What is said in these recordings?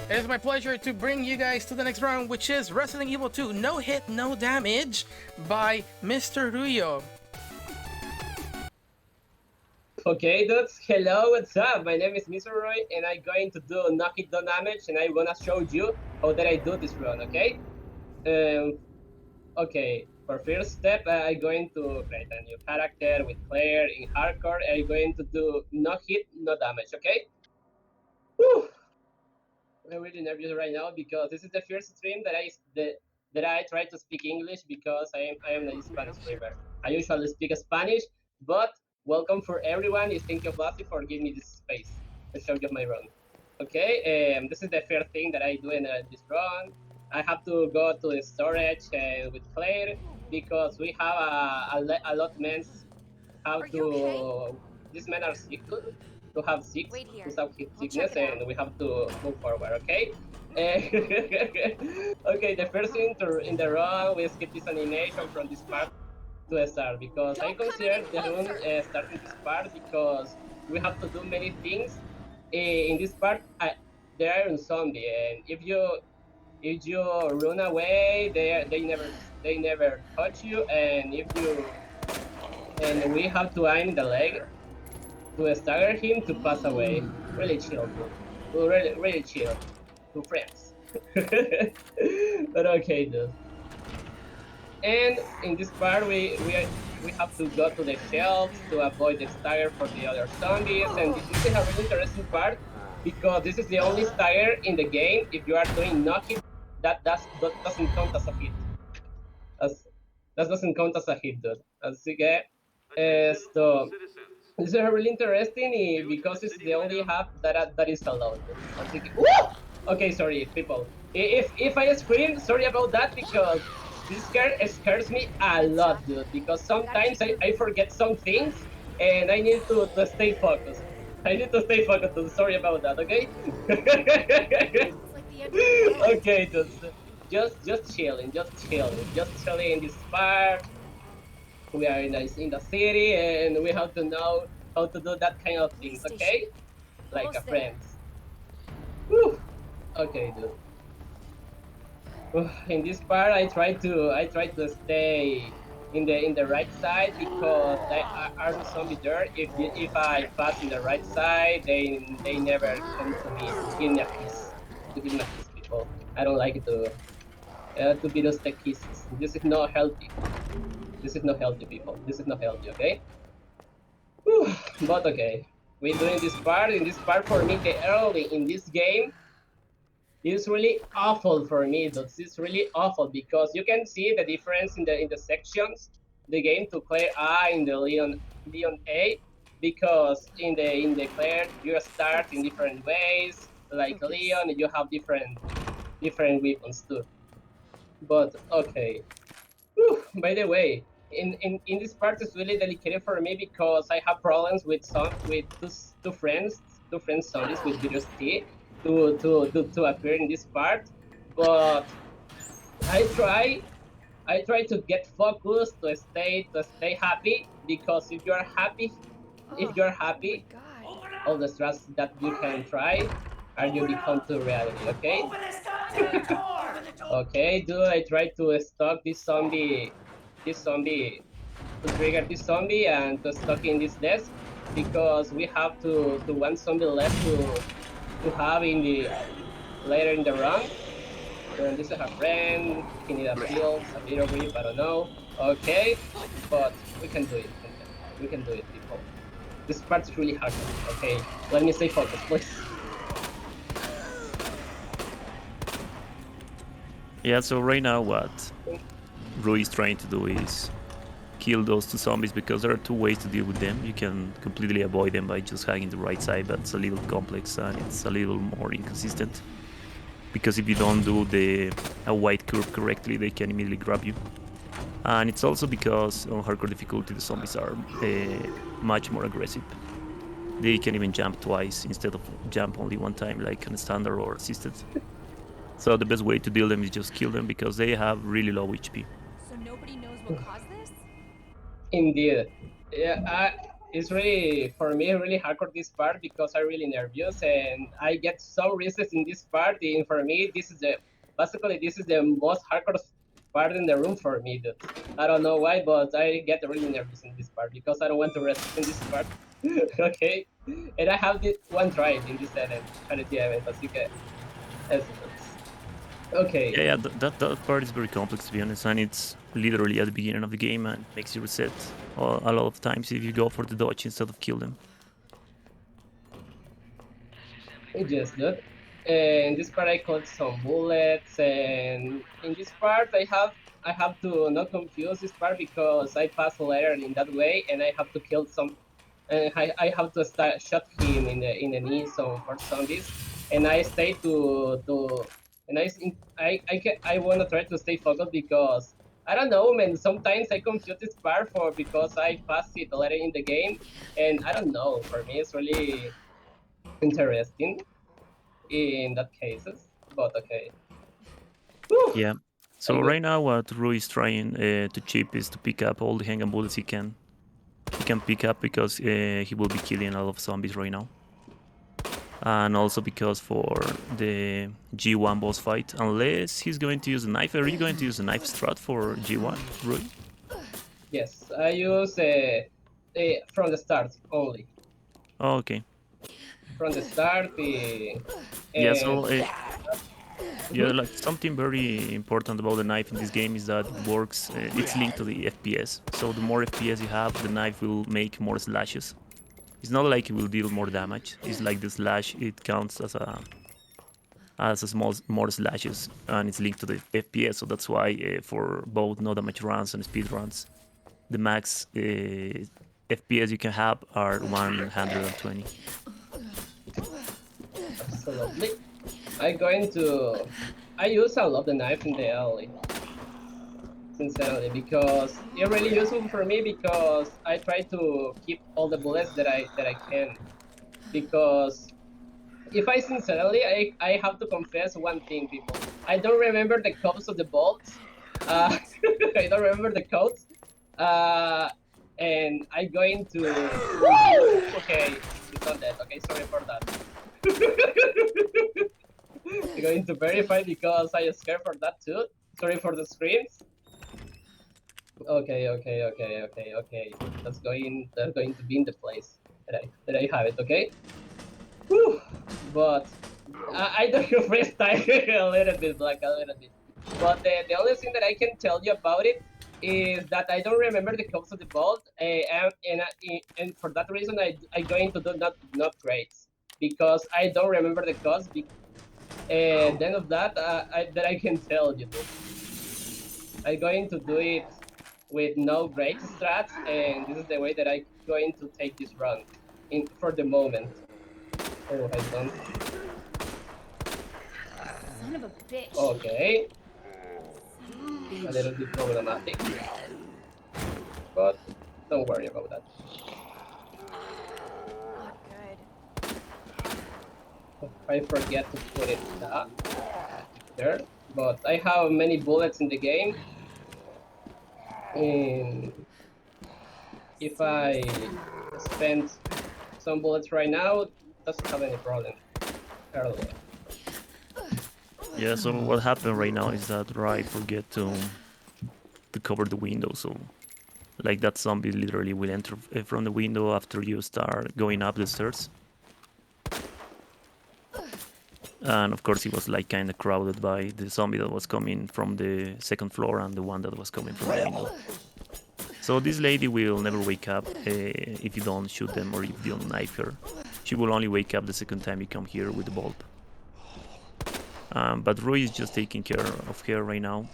It is my pleasure to bring you guys to the next round, which is Resident Evil 2 No Hit, No Damage by Mr. Ruyo. Okay, dudes, hello, what's up? My name is Mr. Roy, and I'm going to do knock it down damage, and I'm gonna show you how that I do this run, okay? Okay, for first step, I'm going to create a new character with Claire in hardcore, and I'm going to do no hit, no damage, okay? Whew. I'm really nervous right now because this is the first stream that I try to speak English because I am a Spanish streamer. I usually speak Spanish, but welcome for everyone. Thank you, Blasty, for giving me this space to show you my run. Okay, this is the first thing that I do in this run. I have to go to the storage with Claire because we have a lot of men have to. Okay? These men are sick to have sick to have sickness, and we have to move forward. Okay. Okay, the first thing in the run, we skip this animation from this part to start because I consider the run starting this part because we have to do many things. In this part, there are a zombie, and if you run away, they never touch you, and we have to aim the leg to stagger him to pass away. Really chill, dude. Really chill. Two friends. But okay, dude. And in this part, we have to go to the shelves to avoid the stagger for the other zombies, and this is a really interesting part because this is the only stagger in the game. If you are doing knocking, that doesn't count as a hit. That doesn't count as a hit, dude. Así que esto. This is really interesting because it's the only hub that is allowed. Así que, okay, sorry, people. If I scream, sorry about that because this scares me a lot, dude. Because sometimes I forget some things and I need to stay focused. I need to stay focused. Sorry about that. Okay. Okay, dude. Just chilling in this part. We are in the city and we have to know how to do that kind of things, okay? Like a friends. Whew. Okay, dude. In this part, I try to stay in the right side because there are zombie there. If I pass in the right side, they never come to me to give me a kiss. To give me a kiss, people. I don't like to be those kisses. This is not healthy. This is not healthy, people. This is not healthy, okay? Whew. But okay, we're doing this part. In this part, for me, the early in this game is really awful for me. It's really awful because you can see the difference in the sections, the game to Claire A in the Leon A, because in the Claire you start in different ways. Like Leon, you have different weapons too. But okay. Whew. By the way, in this part is really delicate for me because I have problems with two friends zombies with virus T to appear in this part, but I try to get focused to stay happy because if you're happy all the stress that you can try are you become to reality, okay? Okay, dude, I try to stop this zombie to trigger this zombie and to stuck in this desk because we have to one zombie left to have in the later in the run. And this is a friend, he need a heal, a little grip, I don't know. Okay, but we can do it. We can do it, people. This part is really hard. Okay, let me stay focused, please. Yeah, so right now what Rui is trying to do is kill those two zombies because there are two ways to deal with them. You can completely avoid them by just hanging the right side, but it's a little complex and it's a little more inconsistent. Because if you don't do a white curve correctly, they can immediately grab you. And it's also because on hardcore difficulty the zombies are much more aggressive. They can even jump twice instead of jump only one time like on standard or assisted. So the best way to deal them is just kill them because they have really low HP. So nobody knows what caused this? Indeed. Yeah, it's really, for me, really hardcore this part because I'm really nervous and I get some risks in this part. And for me, basically this is the most hardcore part in the room for me, dude. I don't know why, but I get really nervous in this part because I don't want to resist in this part. Okay, and I have this one try in this charity event, así que okay. Yeah, that part is very complex to be honest, and it's literally at the beginning of the game and makes you reset a lot of times if you go for the dodge instead of kill them. Yes, dude. In this part, I collect some bullets, and in this part, I have to not confuse this part because I pass a letter in that way, and I have to kill some, and I have to start shot him in the knee some for zombies, and I stay and I want to try to stay focused because I don't know, man. Sometimes I confuse this part because I pass it later in the game, and I don't know. For me, it's really interesting in that cases, but okay. Whew. Yeah. So right now, what Rui is trying to chip is to pick up all the handgun bullets he can pick up because he will be killing a lot of zombies right now. And also because for the G1 boss fight, unless he's going to use a knife, are you going to use a knife strat for G1, Rui? Yes, I use from the start only. Oh, okay. From the start, yeah. So yeah, like something very important about the knife in this game is that it works. It's linked to the FPS. So the more FPS you have, the knife will make more slashes. It's not like it will deal more damage. It's like the slash, it counts as a small more slashes, and it's linked to the FPS. So that's why for both no damage runs and speed runs, the max FPS you can have are 120. Absolutely. I use a lot the knife in the alley. Sincerely, because it's really useful for me because I try to keep all the bullets that I can. Because if I sincerely, I have to confess one thing, people. I don't remember the codes of the bolts. I don't remember the codes. And I'm going to. Okay, it's not that. Okay, sorry for that. I'm going to verify because I am scared for that too. Sorry for the screams. Okay. That's going to be in the place that I have it. Okay. Whew. But I don't know freestyle a little bit, like a little bit. But the only thing that I can tell you about it is that I don't remember the codes of the vault, and for that reason I going to do not grades because I don't remember the codes. And then of that I can tell you. I'm going to do it with no great strats, and this is the way that I'm going to take this run for the moment. Oh, I don't. Son of a bitch. Okay. A little bit problematic, but don't worry about that. Not good. I forget to put it there, but I have many bullets in the game. And if I spend some bullets right now, doesn't have any problem earlier. Yeah, so what happened right now is that Rai forget to cover the window, so like that zombie literally will enter from the window after you start going up the stairs. And of course it was like kind of crowded by the zombie that was coming from the second floor and the one that was coming from the window. So this lady will never wake up if you don't shoot them or if you don't knife her. She will only wake up the second time you come here with the bulb. But Rui is just taking care of her right now.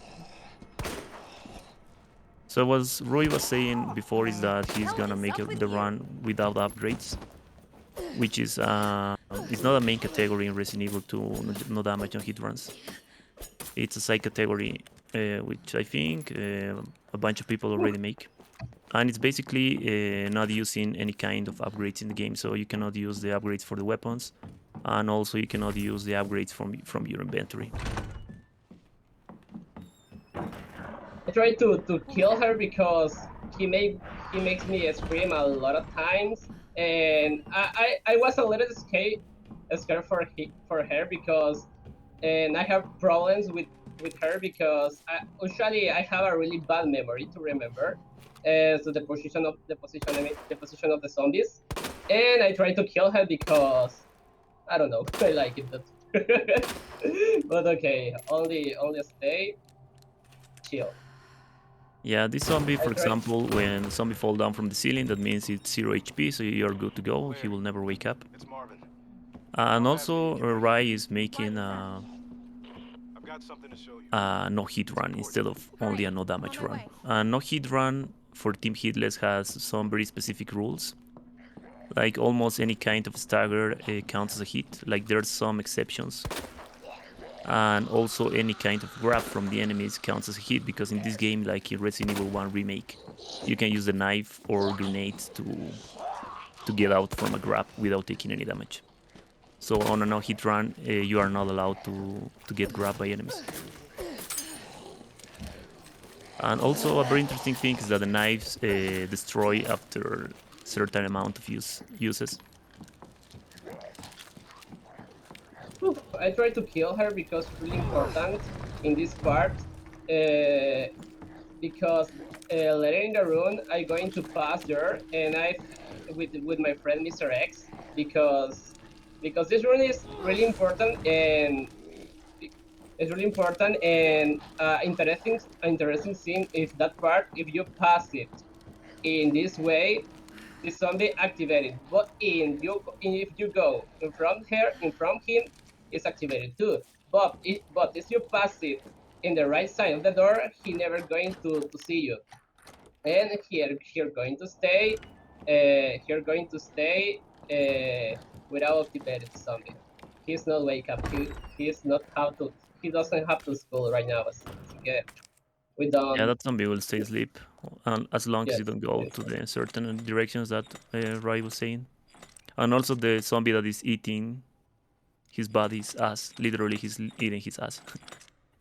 So what Rui was saying before is that he's gonna make the run without upgrades, which is it's not a main category in Resident Evil 2, no damage on hit runs. It's a side category which I think a bunch of people already make. And it's basically not using any kind of upgrades in the game, so you cannot use the upgrades for the weapons, and also you cannot use the upgrades from your inventory. I tried to kill her because he makes me scream a lot of times, and I was a little scared for her because, and I have problems with her because usually I have a really bad memory to remember, so the position of the zombies, and I try to kill her because I don't know, I like it, but but okay, only stay chill. Yeah, this zombie, for I try. example, when zombie fall down from the ceiling, that means it's 0 HP, so you're good to go. He will never wake up. It's Marvin. And Don't ask me also, when you're ready. Rai is making I've got something to show you. a no hit run instead of only a no damage run. A no hit run for Team Hitless has some very specific rules. Like almost any kind of stagger counts as a hit. Like there's some exceptions. And also any kind of grab from the enemies counts as a hit, because in this game, like in Resident Evil 1 Remake, you can use the knife or grenades to get out from a grab without taking any damage. So on a no-hit run, you are not allowed to get grabbed by enemies. And also a very interesting thing is that the knives destroy after certain amount of uses. I try to kill her because it's really important in this part. Because later in the run, I'm going to pass there, and with my friend Mr. X, because this run is really important, and it's really important and interesting thing is that part. If you pass it in this way, the zombie activated. But if you go in front him, it's activated too. But if you pass it in the right side of the door, he never going to see you. And here going to stay, without activated zombie. He's not wake up. He's not how to. He doesn't have to school right now. We don't. Yeah, that zombie will stay asleep, as long as Yes. you don't go to the certain directions that Rai was saying. And also the zombie that is eating his body's ass, literally he's eating his ass.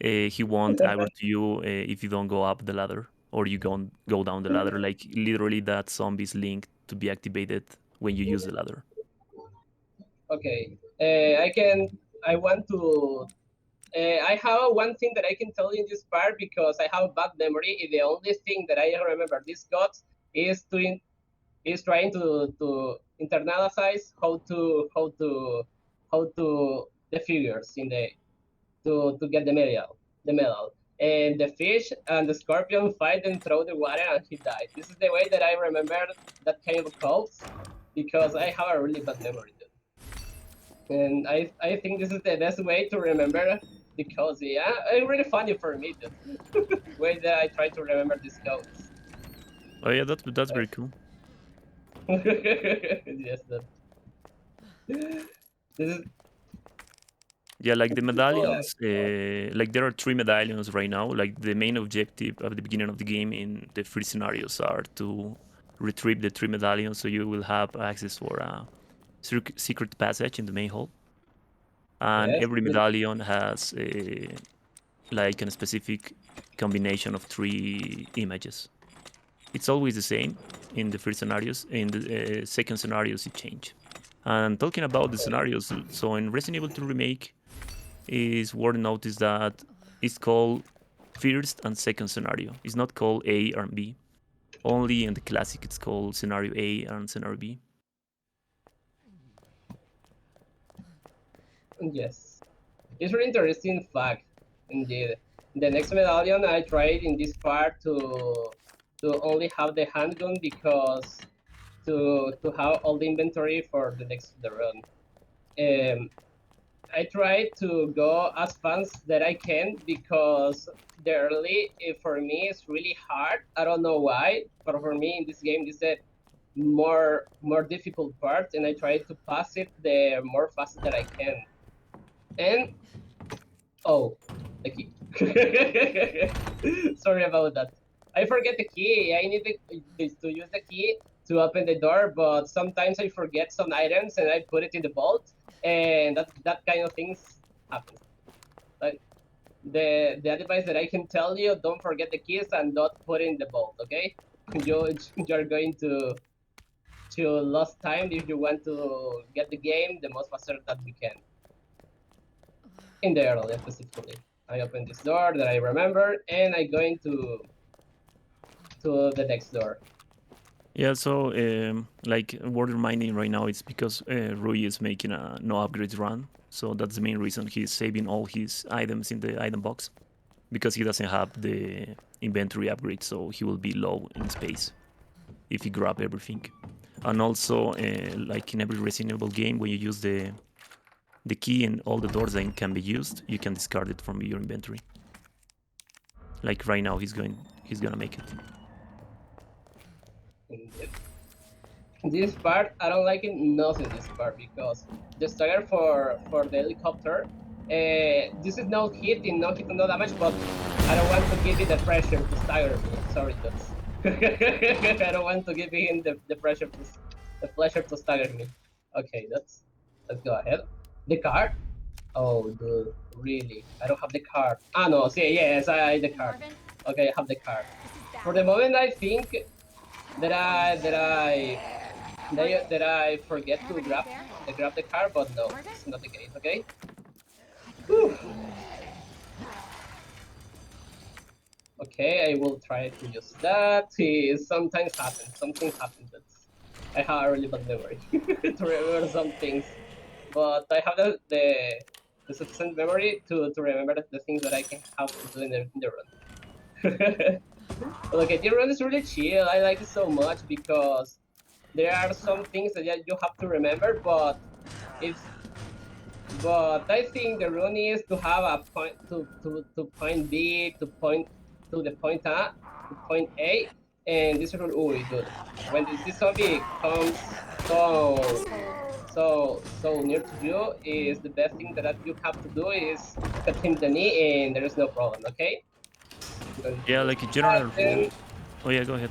He won't aggro to you if you don't go up the ladder or you go down the ladder. Like literally that zombie is linked to be activated when you use the ladder. Okay. I want to. I have one thing that I can tell you in this part because I have bad memory. The only thing that I remember this gods is trying to internalize how to the figures in the to get the medal. And the fish and the scorpion fight and throw the water and he died. This is the way that I remember that kind of quotes because I have a really bad memory. And I think this is the best way to remember because yeah, it's really funny for me the way that I try to remember these quotes. Oh yeah, that's very cool. Yes, that. This is Yeah, like the medallions, like there are 3 medallions right now. Like the main objective at the beginning of the game in the free scenarios are to retrieve the 3 medallions, so you will have access for a secret passage in the main hall. And yes, every medallion has like a specific combination of 3 images. It's always the same in the first scenarios. In the second scenarios, it change. And talking about the scenarios, so in Resident Evil 2 Remake, is worth notice that it's called first and second scenario. It's not called A and B. Only in the classic, it's called scenario A and scenario B. yes. It's really interesting fact indeed. The next medallion I tried in this part to only have the handgun because to have all the inventory for the run. I try to go as fast that I can because the early for me is really hard. I don't know why, but for me in this game this is a more difficult part, and I try to pass it the more fast that I can. And oh, the key. Sorry about that. I forget the key. I need to use the key to open the door, but sometimes I forget some items and I put it in the vault, and that kind of things happen. Like the advice that I can tell you: don't forget the keys and don't put in the vault. Okay? you're going to lose time if you want to get the game the most faster that we can. In the early specifically. I open this door that I remember, and I go into the next door. Yeah, so like worth reminding right now, it's because Rui is making a no upgrades run, so that's the main reason he's saving all his items in the item box, because he doesn't have the inventory upgrade, so he will be low in space if he grab everything. And also, like in every Resident Evil game, when you use the key and all the doors that can be used, you can discard it from your inventory. Like right now, he's gonna make it. This part, I don't like it nothing this part because the stagger for the helicopter, this is no hit and no damage, but I don't want to give it the pressure to stagger me. Sorry, dudes. I don't want to give him the pressure the pleasure to stagger me. Okay, let's go ahead. The card? Oh, dude, really? I don't have the card. Ah, no, see, yes, I the card. Okay, I have the card. For the moment, I think that I forget to grab the card, but no, it's not the case. Okay. Whew. Okay, I will try to use that. Sometimes happens. Something happens. I have a really bad memory to remember some things, but I have the sufficient memory to remember the things that I can have to do in the run. But okay, the run is really chill. I like it so much because there are some things that you have to remember, but I think the run is to have a point to point B to point to the point A to point A, and this run, oh, good. When this zombie comes so near to you, is the best thing that you have to do is cut him the knee, and there is no problem. Okay. Yeah, like a general rule. Oh yeah, go ahead.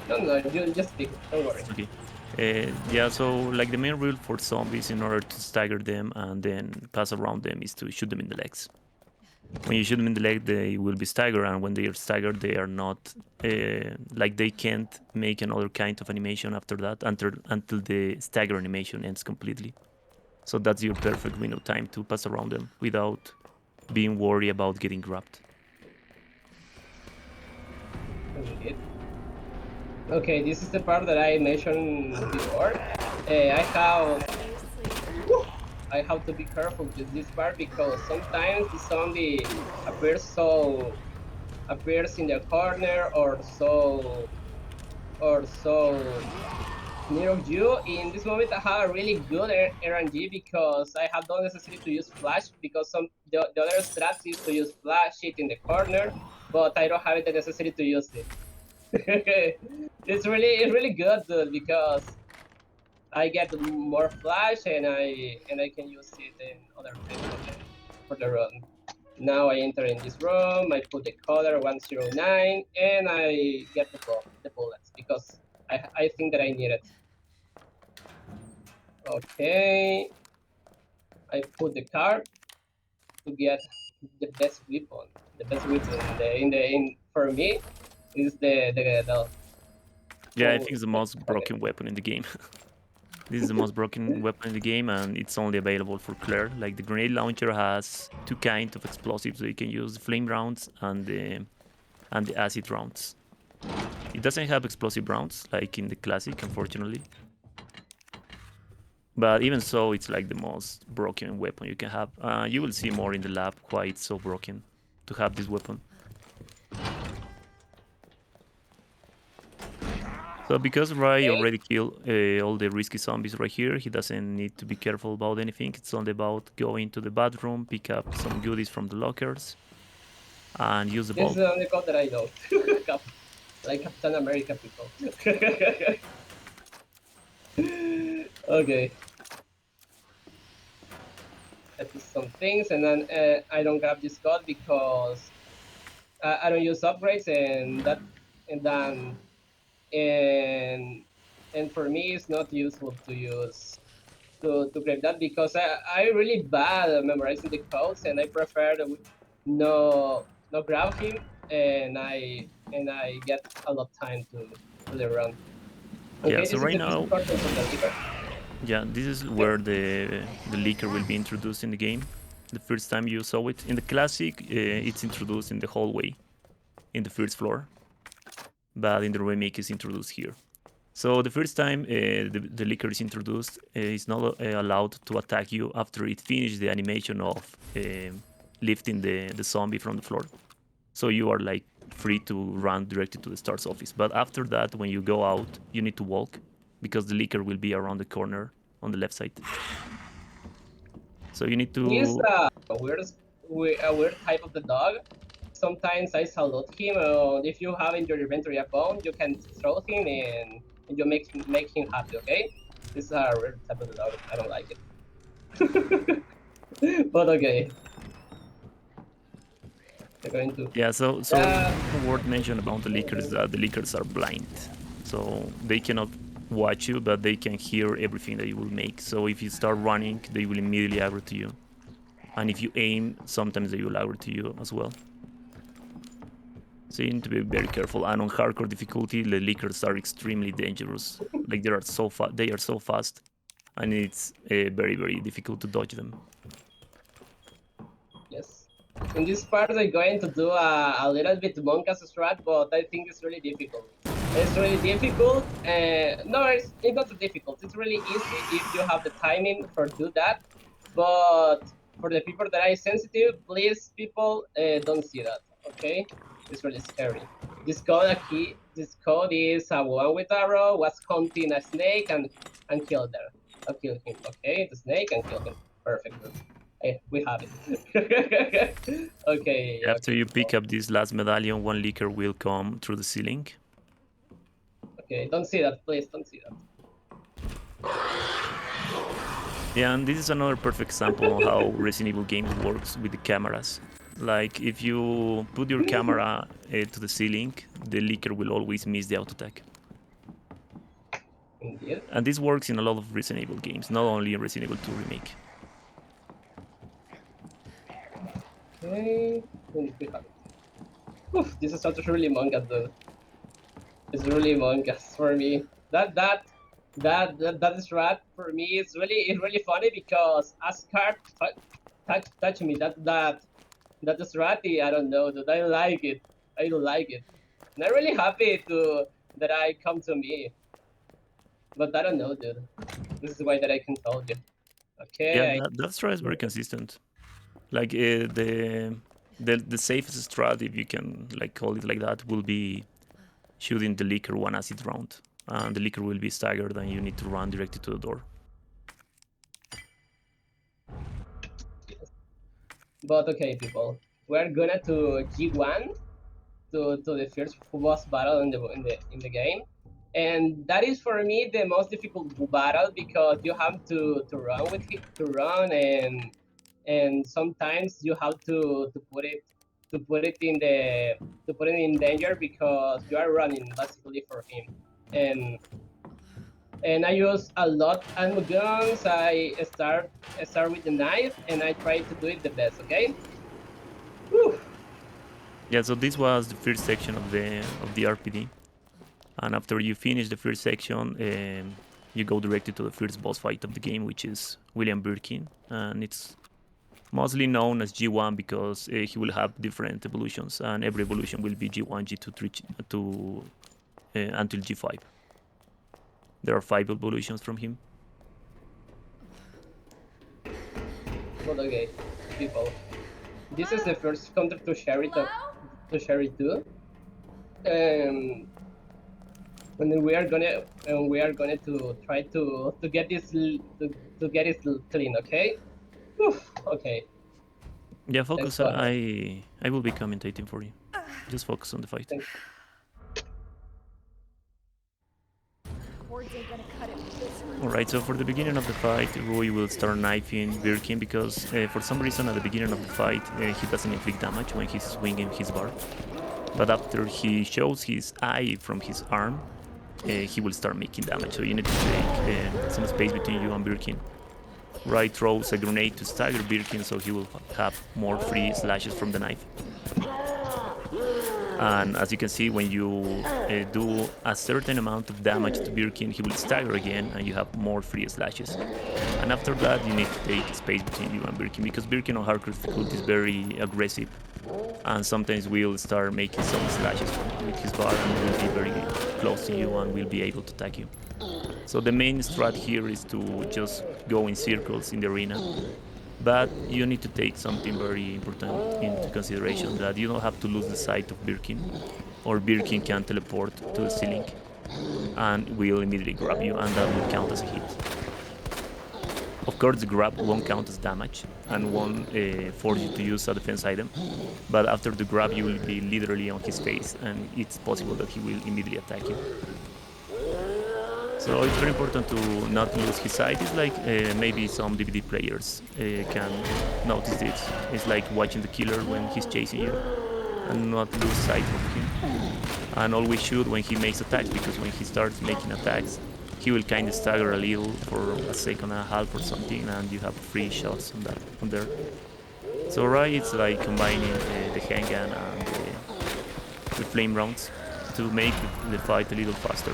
No, you just speak. Don't worry. Okay. Yeah, so like the main rule for zombies in order to stagger them and then pass around them is to shoot them in the legs. When you shoot them in the leg, they will be staggered, and when they are staggered, they are not like they can't make another kind of animation after that until the stagger animation ends completely. So that's your perfect window time to pass around them without being worried about getting grabbed. Okay, this is the part that I mentioned before. I have to be careful with this part because sometimes the zombie appears in the corner or so near of you. In this moment, I have a really good RNG because I have no necessity to use flash because the other strats used to use flash it in the corner, but I don't have the necessity to use it. It's really good, dude, because I get more flash and I can use it in other things for the run. Now I enter in this room, I put the color 109, and I get the bullets because I think that I need it. Okay, I put the card to get the best weapon. The best weapon for me is the Yeah, I think it's the most broken weapon in the game. This is the most broken weapon in the game, and it's only available for Claire. Like the grenade launcher has two kinds of explosives, so you can use the flame rounds and the acid rounds. It doesn't have explosive rounds like in the classic, unfortunately. But even so, it's like the most broken weapon you can have. You will see more in the lab why it's so broken to have this weapon. So because Rai already killed all the risky zombies right here, he doesn't need to be careful about anything. It's only about going to the bathroom, pick up some goodies from the lockers, and use the This bulb. is the only code that I know. Like Captain America people. Okay. I put some things and then I don't grab this code because I don't use upgrades and for me it's not useful to use to grab that because I really bad at memorizing the codes and I prefer to no grab him and I get a lot of time to the run. Yeah, Okay, so this is right the now, important for the leader. yeah, this is where the leaker will be introduced in the game. The first time you saw it in the classic, it's introduced in the hallway, in the first floor, but in the remake, it's introduced here. So the first time the leaker is introduced, it's not allowed to attack you after it finishes the animation of lifting the zombie from the floor. So you are like free to run directly to the star's office. But after that, when you go out, you need to walk because the leaker will be around the corner on the left side. So you need He's to. a weird type of the dog. Sometimes I salute him. If you have in your inventory a bone, you can throw him and you make him happy. Okay, this is a weird type of the dog. I don't like it. But okay, we're going to. Yeah, so Uh, one word mentioned about the leakers that the leakers are blind. So they cannot watch you, but they can hear everything that you will make. So if you start running, they will immediately aggro to you. And if you aim, sometimes they will aggro to you as well. So you need to be very careful. And on hardcore difficulty, the leakers are extremely dangerous. Like they are so fast, and it's very, very difficult to dodge them. yes. In this part, I'm going to do a little bit Monka's strat, but I think it's really difficult. It's really difficult. No, it's not so difficult. It's really easy if you have the timing for do that. But for the people that are sensitive, please, people, don't see that. Okay, it's really scary. This code is a one with arrow was hunting a snake and killed her. I killed him. Okay, the snake and kill him. Perfect. Hey, we have it. Okay, After okay, you people. pick up this last medallion, one leaker will come through the ceiling. Okay, don't see that, please. Don't see that. Yeah, and this is another perfect example of how Resident Evil games works with the cameras. Like, if you put your camera to the ceiling, the leaker will always miss the auto attack. Indeed. And this works in a lot of Resident Evil games, not only in Resident Evil 2 Remake. Okay, we have it. Oof, this is such a really manga, dude. It's really manga for me. That is right for me. It's really funny because Ascar touch me. That is ratty. I don't know, dude. I like it. I like it. And I'm really happy to that I come to me. But I don't know, dude. This is the way that I can tell you. Yeah, Okay. that strat is very consistent. Like, the safest strat, if you can like call it like that, will be shooting the leaker one acid round. And the leaker will be staggered and you need to run directly to the door. But okay, people, we're gonna to G1 to the first boss battle in the game, and that is for me the most difficult battle because you have to run with it, to run and sometimes you have to put it in the to put it in danger because you are running basically for him and I use a lot ammo guns. I start with the knife and I try to do it the best. Okay. Whew. Yeah, so this was the first section of the RPD. And after you finish the first section, you go directly to the first boss fight of the game, which is William Birkin. And it's mostly known as G1 because he will have different evolutions, and every evolution will be G1, G2, 3, until G5. There are 5 evolutions from him. But okay, people, this is the first counter to Sherry too. And then we are gonna to try to get this to get it clean. Okay. Whew. Okay. Yeah, focus. Let's go I will be commentating for you. Just focus on the fight. Thanks. Alright, so for the beginning of the fight, Rui will start knifing Birkin because for some reason at the beginning of the fight he doesn't inflict damage when he's swinging his bar. But after he shows his eye from his arm, he will start making damage. So you need to take some space between you and Birkin. Rui throws a grenade to stagger Birkin so he will have more free slashes from the knife. And as you can see, when you do a certain amount of damage to Birkin, he will stagger again, and you have more free slashes. And after that, you need to take space between you and Birkin, because Birkin on hardcore difficulty is very aggressive, and sometimes will start making some slashes with his bar and will be very close to you and will be able to attack you. So the main strat here is to just go in circles in the arena. But you need to take something very important into consideration, that you don't have to lose the sight of Birkin, or Birkin can teleport to the ceiling and will immediately grab you, and that will count as a hit. Of course, the grab won't count as damage and won't force you to use a defense item, but after the grab you will be literally on his face, and it's possible that he will immediately attack you. So it's very important to not lose his sight. It's like maybe some DVD players can notice this. It's like watching the killer when he's chasing you, and not lose sight of him. And always shoot when he makes attacks, because when he starts making attacks, he will kind of stagger a little for a second and a half or something, and you have free shots on there. So right, it's like combining the handgun and the flame rounds to make the fight a little faster.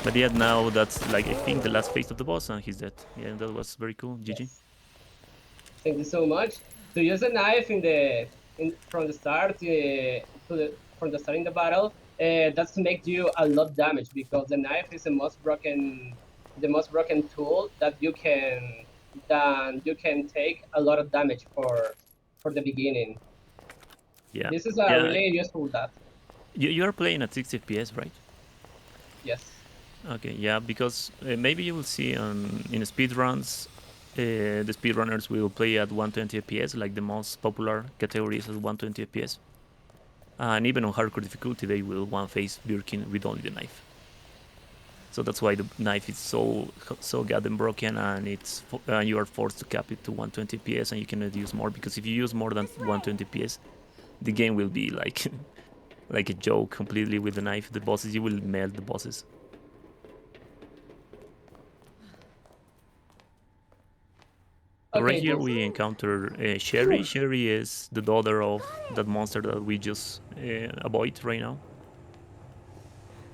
But yeah, now that's like, I think, the last phase of the boss, and he's dead. Yeah, that was very cool. GG. Yes. Thank you so much. To use a knife from the start from the start in the battle, that's to make you a lot damage, because the knife is the most broken tool that you can take a lot of damage for the beginning. Yeah. This is a really useful that. You are playing at 60 FPS, right? Yes. Okay, yeah, because maybe you will see in speedruns, the speedrunners will play at 120 FPS, like the most popular category is at 120 FPS. And even on hardcore difficulty, they will one-face Birkin with only the knife. So that's why the knife is so goddamn broken, and you are forced to cap it to 120 FPS, and you cannot use more, because if you use more than 120 FPS, the game will be like like a joke completely with the knife. The bosses, you will melt the bosses. Okay, right here we encounter Sherry. Sherry is the daughter of that monster that we just avoid right now.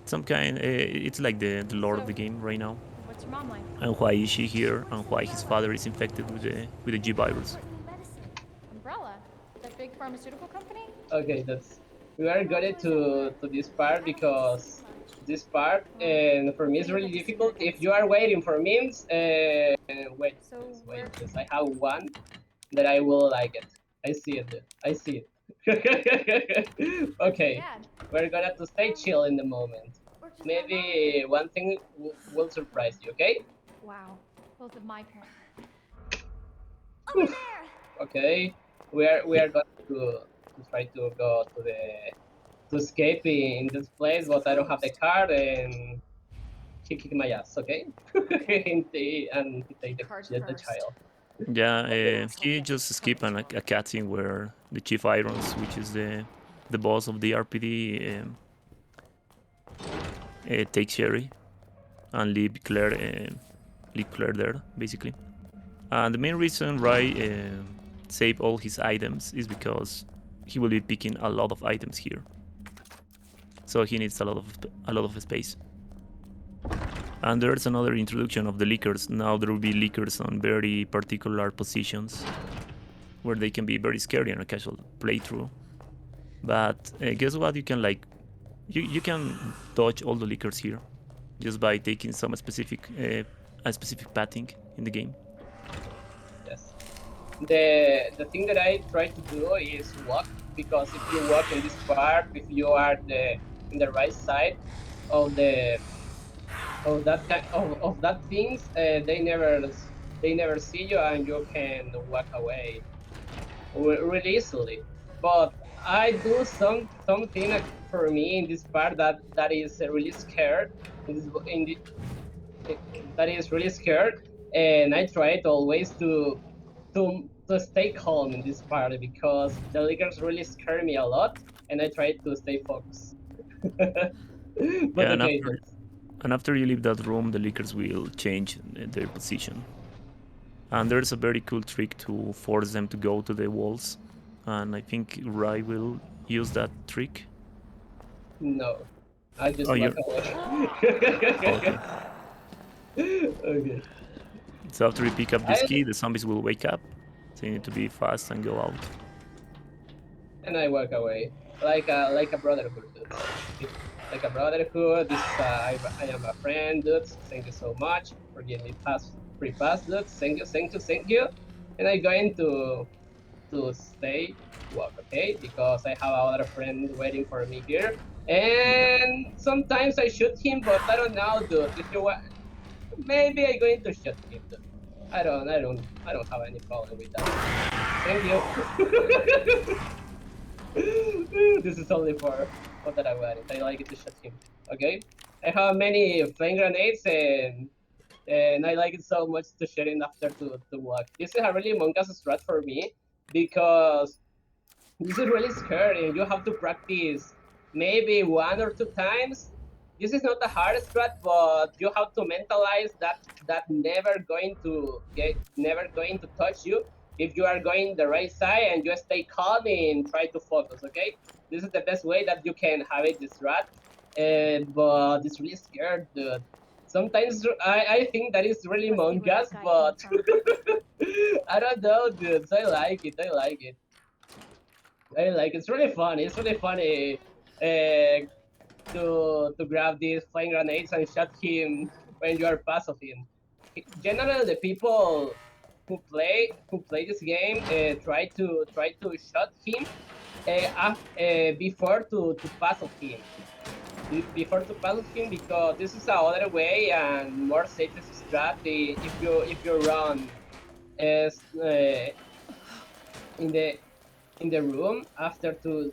Some kind, it's like the lore of the game right now. What's your mom like? And why is she here, and why his father is infected with the G virus. Umbrella, that big pharmaceutical company? Okay, we are going to this part, because this part, and for me, is really difficult. If you are waiting for memes, wait, yes, I have one that I will like it. I see it. Okay, we're gonna to stay chill in the moment. Maybe one thing will surprise you. Okay? Wow, both of my parents. Okay, we are going to try to go to escape in this place, but I don't have the card, and he kicked my ass. Okay? and he take the child. Yeah, he just skipped a cutscene where the Chief Irons, which is the boss of the RPD, takes Sherry and leave Claire there, basically. And the main reason Rai saved all his items is because he will be picking a lot of items here, so he needs a lot of space. And there's another introduction of the leakers. Now there will be leakers on very particular positions where they can be very scary in a casual playthrough. But guess what? You can you can dodge all the leakers here just by taking some specific pathing in the game. Yes. The thing that I try to do is walk, because if you walk in this part, if you are in the right side of that things, they never see you, and you can walk away really easily. But I do something for me in this part that is really scared. That is really scared, and I try always to stay calm in this part, because the leakers really scare me a lot, and I try to stay focused. But yeah, okay. And after you leave that room, the leakers will change their position. And there's a very cool trick to force them to go to the walls and I think Rai will use that trick. No, I just Oh, walk you're away. okay. Okay. So after you pick up this I key, the zombies will wake up. So you need to be fast and go out. and I walk away like a brotherhood, dude. Like a brotherhood. This I am a friend, dude. Thank you so much for giving me free pass, dude. Thank you. And I'm going to stay walk, okay? Because I have other friend waiting for me here. And sometimes I shoot him, but I don't know, dude. If you want, maybe I'm going to shoot him, dude. I don't have any problem with that. Thank you. This is only for that I wanted. I like it to shoot him. Okay. I have many flame grenades and I like it so much to shoot him after to walk. This is a really Among Us strat for me because this is really scary. You have to practice maybe 1 or 2 times. This is not a hard strat, but you have to mentalize that never going to touch you if you are going the right side and you stay calm and try to focus. Okay, this is the best way that you can have it this strat. But it's really scared, dude. Sometimes I think that is really Let's see Among where Us, that guy but came from. I don't know, dude. I like it. I like it. I like it's really fun. It's really funny to grab these flame grenades and shot him when you are past of him. Generally, the people who play this game try to shot him before to pass of him. Before to pass of him because this is another way and more safest strat if you run as in the room after to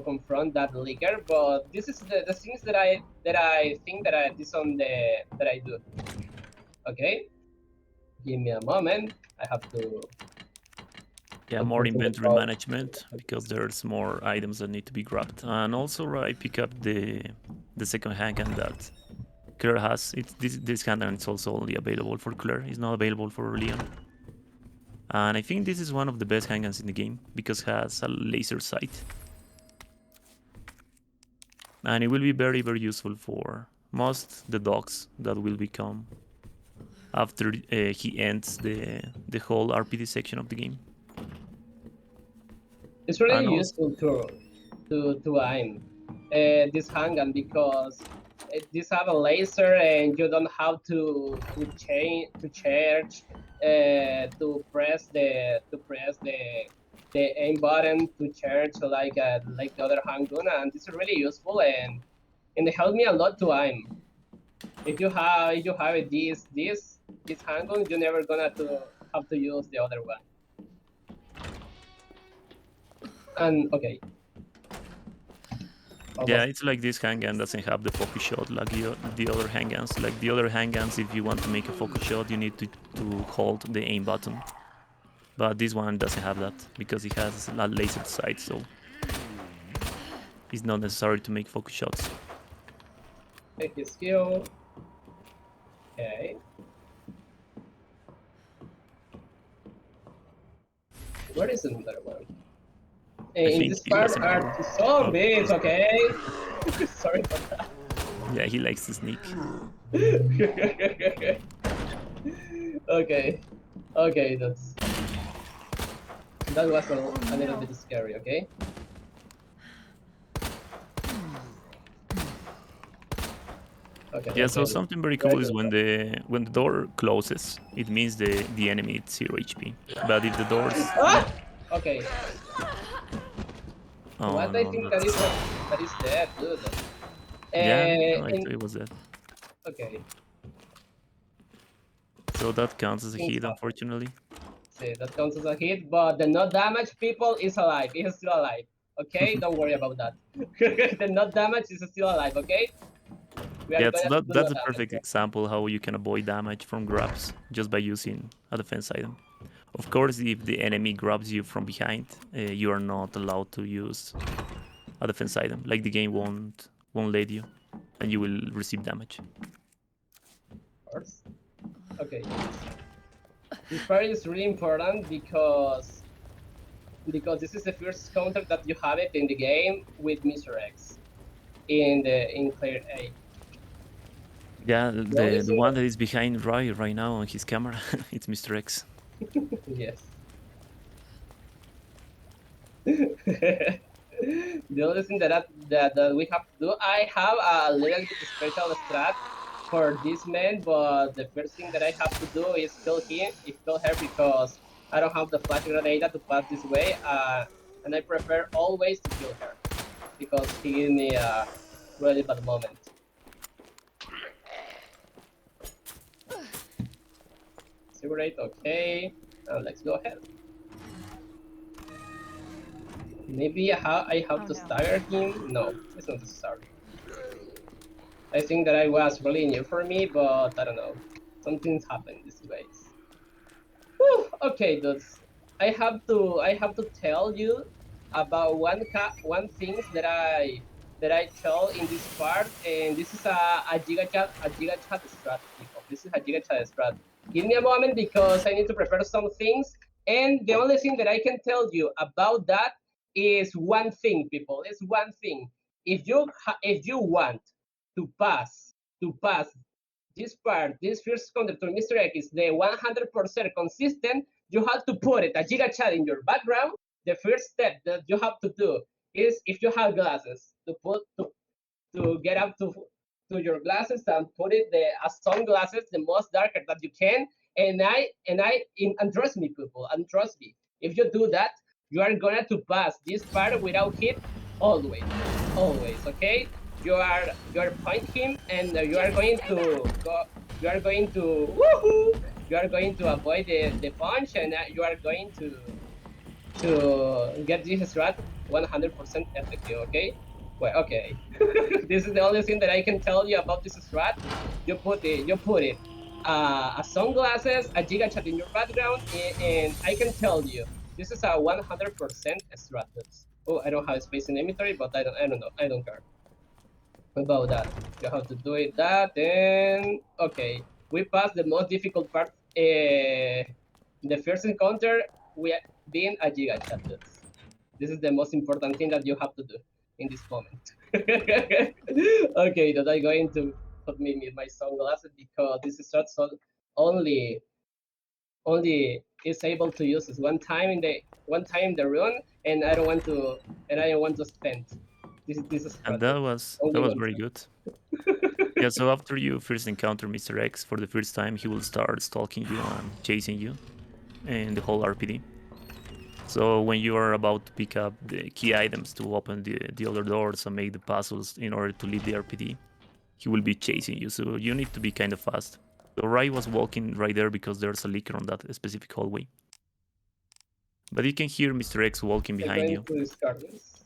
confront that leaker. But this is the things that I think that I this on the that I do. Okay, give me a moment. I have to Yeah, look more into the inventory call. management because there's more items that need to be grabbed. And also I pick up the second handgun that Claire has. This handgun is also only available for Claire. It's not available for Leon. And I think this is one of the best handguns in the game because it has a laser sight. And it will be very, very useful for most the dogs that will become after he ends the whole RPD section of the game. It's really And also, useful to aim this handgun because this have a laser and you don't have to charge to press the aim button to charge like the other handgun, and this is really useful and it helped me a lot to aim. If you have this handgun, you're never gonna to have to use the other one. And okay. yeah, Almost. it's like this handgun doesn't have the focus shot like the other handguns. Like the other handguns, if you want to make a focus shot, you need to hold the aim button. But this one doesn't have that because it has a laser sight, so it's not necessary to make focus shots. Take his skill. Okay. Where is another one? I In think this he part doesn't are know. two Oh, zombies, okay? Sorry for that. yeah, he likes to sneak. Okay. Okay, that was a little bit scary, okay? Okay, Yeah, so okay. something very Very cool is good. when the door closes, it means the enemy is 0 HP. But if the doors Ah! Okay. oh What I no, think that's that is dead, dude. yeah, no, I And thought it was that. okay. So that counts as a Things hit, happen. unfortunately. See, that counts as a hit, but the not damaged people is alive. He is still alive. Okay, don't worry about that. The not damage is still alive. Okay, we are Yeah, so gonna do that's not a damage. perfect example how you can avoid damage from grabs just by using a defense item. Of course, if the enemy grabs you from behind, you are not allowed to use a defense item. Like the game won't let you, and you will receive damage. Of course. Okay. This part is really important because because this is the first counter that you have it in the game with Mr. X in clear A. Yeah, only the thing one that is behind Roy right now on his camera, it's Mr. X. Yes. The only thing that we have to do, I have a little bit special strat for this man, but the first thing that I have to do is kill her because I don't have the flash grenade to pass this way, and I prefer always to kill her because he gave me a really bad moment. Cigarette, okay, let's go ahead. Maybe I have to stagger him. No, it's not necessary. I think that I was really new for me, but I don't know. Something's happened these ways. Whew, okay, dudes. I have to tell you about one things that I tell in this part, and this is a giga chat strat, people. This is a giga chat strat. Give me a moment because I need to prepare some things, and the only thing that I can tell you about that is one thing, people. It's one thing. If you want to pass this part, this first contact to Mr. X is the 100% consistent, you have to put it, a giga chat in your background. The first step that you have to do is, if you have glasses, to get up to your glasses and put it as sunglasses, the most darker that you can. And trust me, people, and trust me, if you do that, you are gonna to pass this part without hit always, okay? You are point him, and you are going to go. You are going to woohoo! You are going to avoid the punch, and you are going to get this strat 100% effective. Okay. Well, okay. This is the only thing that I can tell you about this strat. You put it. A sunglasses, a giga chat in your background, and I can tell you this is a 100% strat. Oh, I don't have space in inventory, but I don't know. I don't care about that. You have to do it that, and okay, we passed the most difficult part. The first encounter, we being a giga chat. This is the most important thing that you have to do in this moment. Okay, that I'm going to put me my sunglasses because this is so only is able to use this one time in the run, and I don't want to spend this is And that was only one very time. good. Yeah, so after you first encounter Mr. X for the first time, he will start stalking you and chasing you in the whole RPD. So when you are about to pick up the key items to open the other doors and make the puzzles in order to leave the RPD, he will be chasing you. So you need to be kind of fast. So Rai was walking right there because there's a leaker on that specific hallway. But you can hear Mr. X walking I'm behind going you. to discard this.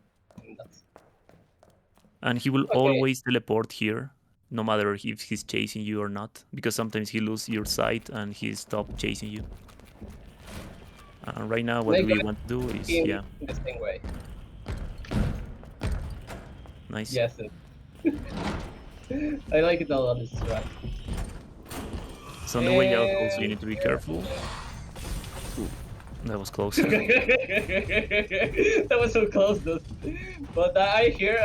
And he will Okay. always teleport here, no matter if he's chasing you or not, because sometimes he loses your sight and he stops chasing you. Right now, what Like we want to do is, in yeah, the same way. nice. Yes. I like it a lot, this strat. So on the way out, also you need to be careful. Ooh, that was close. That was so close, dude. But I hear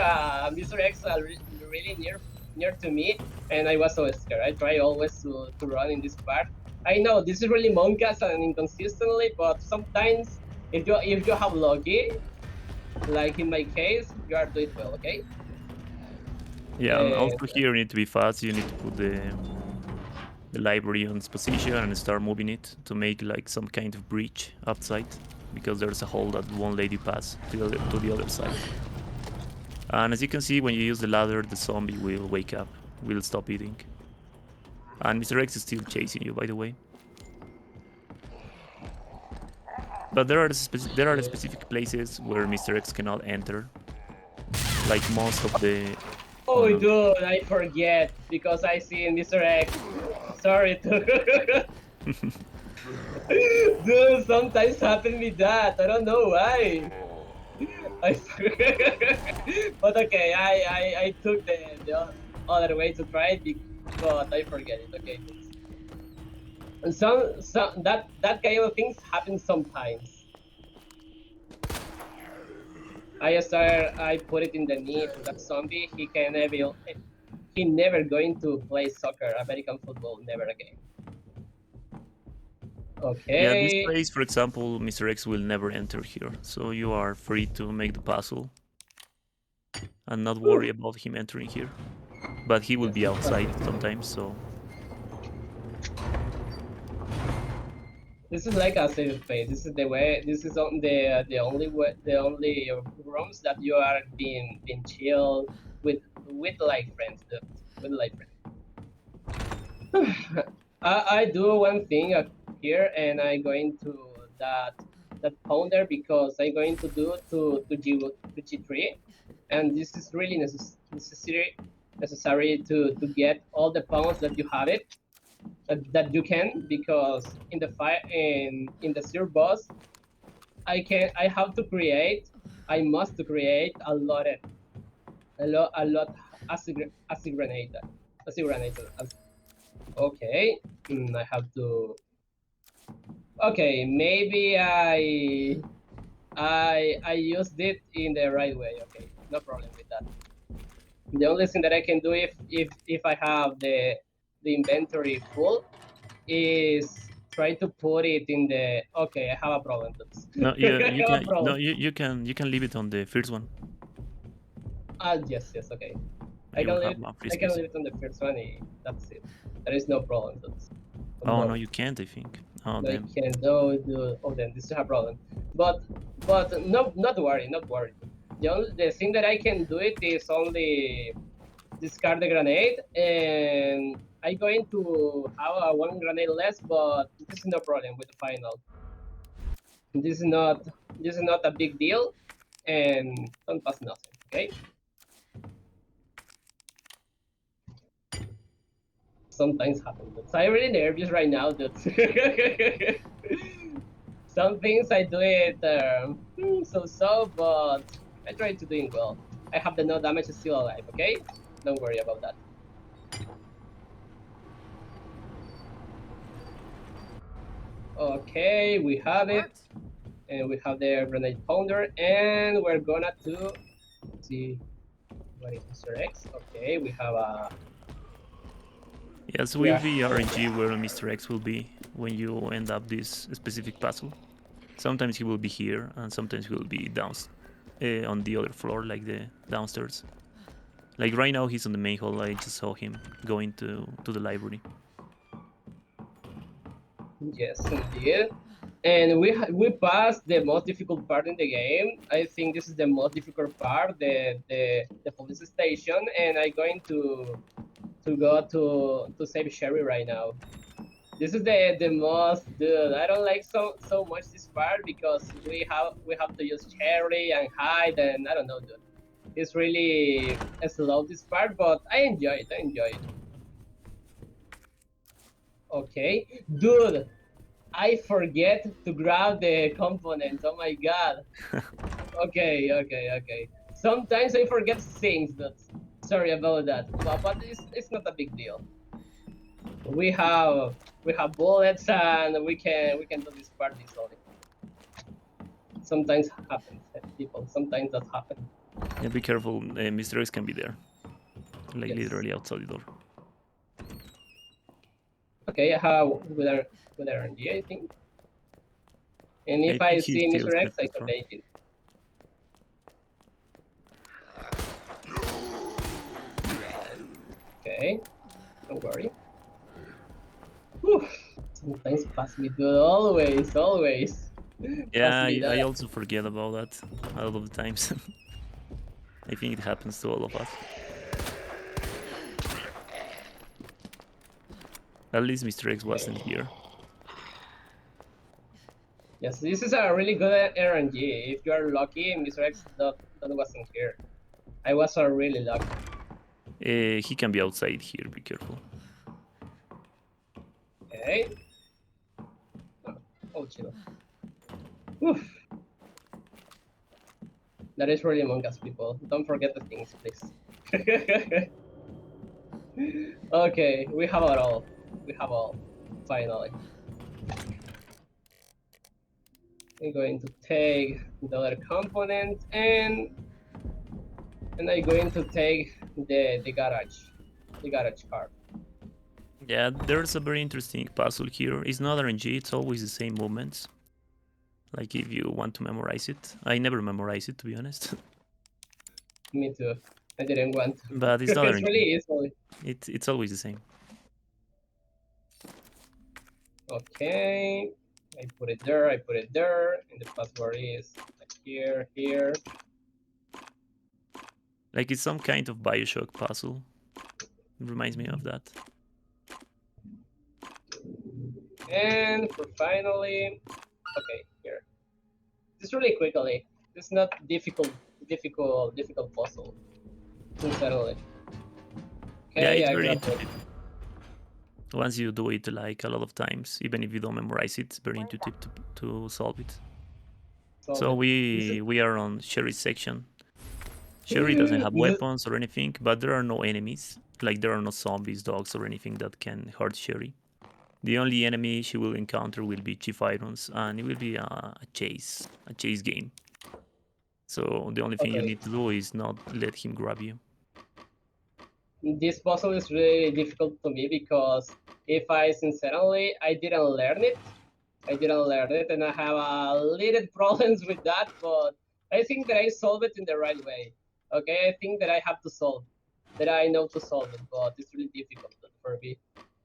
Mr. X really near to me, and I was so scared. I try always to run in this part. I know this is really monkas and inconsistently, but sometimes if you have lucky, like in my case, you are doing well. Okay. Yeah, and also here you need to be fast. You need to put the library on its position and start moving it to make like some kind of breach outside, because there's a hole that won't let you pass to the other side. And as you can see, when you use the ladder, the zombie will wake up, will stop eating. And Mr. X is still chasing you, by the way. But there are specific places where Mr. X cannot enter. Like most of the... Oh, dude, I forget because I see Mr. X. Sorry, dude. Sometimes happen with that. I don't know why. But okay, I took the other way to try it, but I forget it. Okay, and some that kind of things happen sometimes. I put it in the knee to that zombie. He never going to play soccer, American football, never again. Yeah, this Okay. place, for example, Mr. X will never enter here, so you are free to make the puzzle and not worry about him entering here. But he will Yes, be outside sometimes, so this is like a safe space. This is the way. This is the only way, the only rooms that you are being chill with like friends, dude. With like friends. I do one thing here, and I going to that pounder because I'm going to do to G3, and this is really necessary to get all the pounds that you have it that you can, because in the fight in the zero boss I have to create, I must to create a lot acid grenade acid grenade. Okay, I have to. Okay, maybe I used it in the right way. Okay, no problem with that. The only thing that I can do if I have the inventory full is try to put it in the. Okay, I have a problem. no, you I you have a can no problem. you can leave it on the first one. Ah, yes, okay. You will have more free I can space. leave it on the first one. That's it. There is no problem. Oh no, No. you can't. I think. Oh I damn. can do. Oh, then this is a problem. But no, not worry, not worry. The thing that I can do it is only discard the grenade, and I'm going to have a one grenade less, but this is no problem with the final. This is not a big deal, and don't pass nothing. Okay. Sometimes happens. But I'm really nervous right now. That some things I do it so, but I try to doing well. I have the no damage still alive. Okay, don't worry about that. Okay, we have it, Worked. and we have the grenade pounder, and we're gonna to see what is Mr. X. Okay, we have a. Yes, We with are. the RNG where Mr. X will be when you end up this specific puzzle. Sometimes he will be here, and sometimes he will be down on the other floor, like the downstairs. Like right now, he's on the main hall. I just saw him going to the library. Yes, indeed. And we passed the most difficult part in the game. I think this is the most difficult part, the police station, and I'm going to go to save Sherry right now. This is the most, dude. I don't like so much this part because we have to use Sherry and hide, and I don't know, dude. It's really slow this part, but I enjoy it. I enjoy it. Okay, dude. I forget to grab the components. Oh my god. Okay. Sometimes I forget things. Sorry about that. But it's not a big deal. We have bullets and we can do this part easily. Sometimes happens, people. Sometimes that happens. Yeah, be careful. Mr. X can be there, like Yes. literally outside the door. Okay, I have with RNG, I think. And I if I think he see steals Mr. the X, I first floor. collate it. Okay, don't worry. Whew. Sometimes pass me good. Always. Yeah, Pass me I that. also forget about that a lot of the times. I think it happens to all of us. At least Mr. X wasn't here. Yes, this is a really good RNG. If you are lucky, Mr. X that wasn't here. I was really lucky. He can be outside here. Be careful. Okay. Oh, chill. Whew. That is really Among Us, people. Don't forget the things, please. Okay, we have it all. We have all. Finally. I'm going to take the other component and I'm going to take the garage card. Yeah, there's a very interesting puzzle here. It's not RNG, it's always the same movements. Like if you want to memorize it. I never memorize it, to be honest. Me too. I didn't want to. But it's not It's RNG. really easy. It's always the same. Okay. I put it there, and the password is like here. Like it's some kind of Bioshock puzzle. It reminds me of that. And for finally, okay, here. Just really quickly. It's not difficult puzzle. Sincerely. Okay, Yeah, it's I very got it. intuitive. Once you do it like a lot of times, even if you don't memorize it, it's very intuitive to solve it. So we are on Sherry's section. Sherry doesn't have weapons or anything, but there are no enemies. Like there are no zombies, dogs, or anything that can hurt Sherry. The only enemy she will encounter will be Chief Irons, and it will be a chase game. So the only thing you need to do is not let him grab you. This puzzle is really difficult to me because if I sincerely I didn't learn it, and I have a little problems with that, but I think that I solve it in the right way. Okay, I think that I have to solve, that I know to solve it, but it's really difficult for me.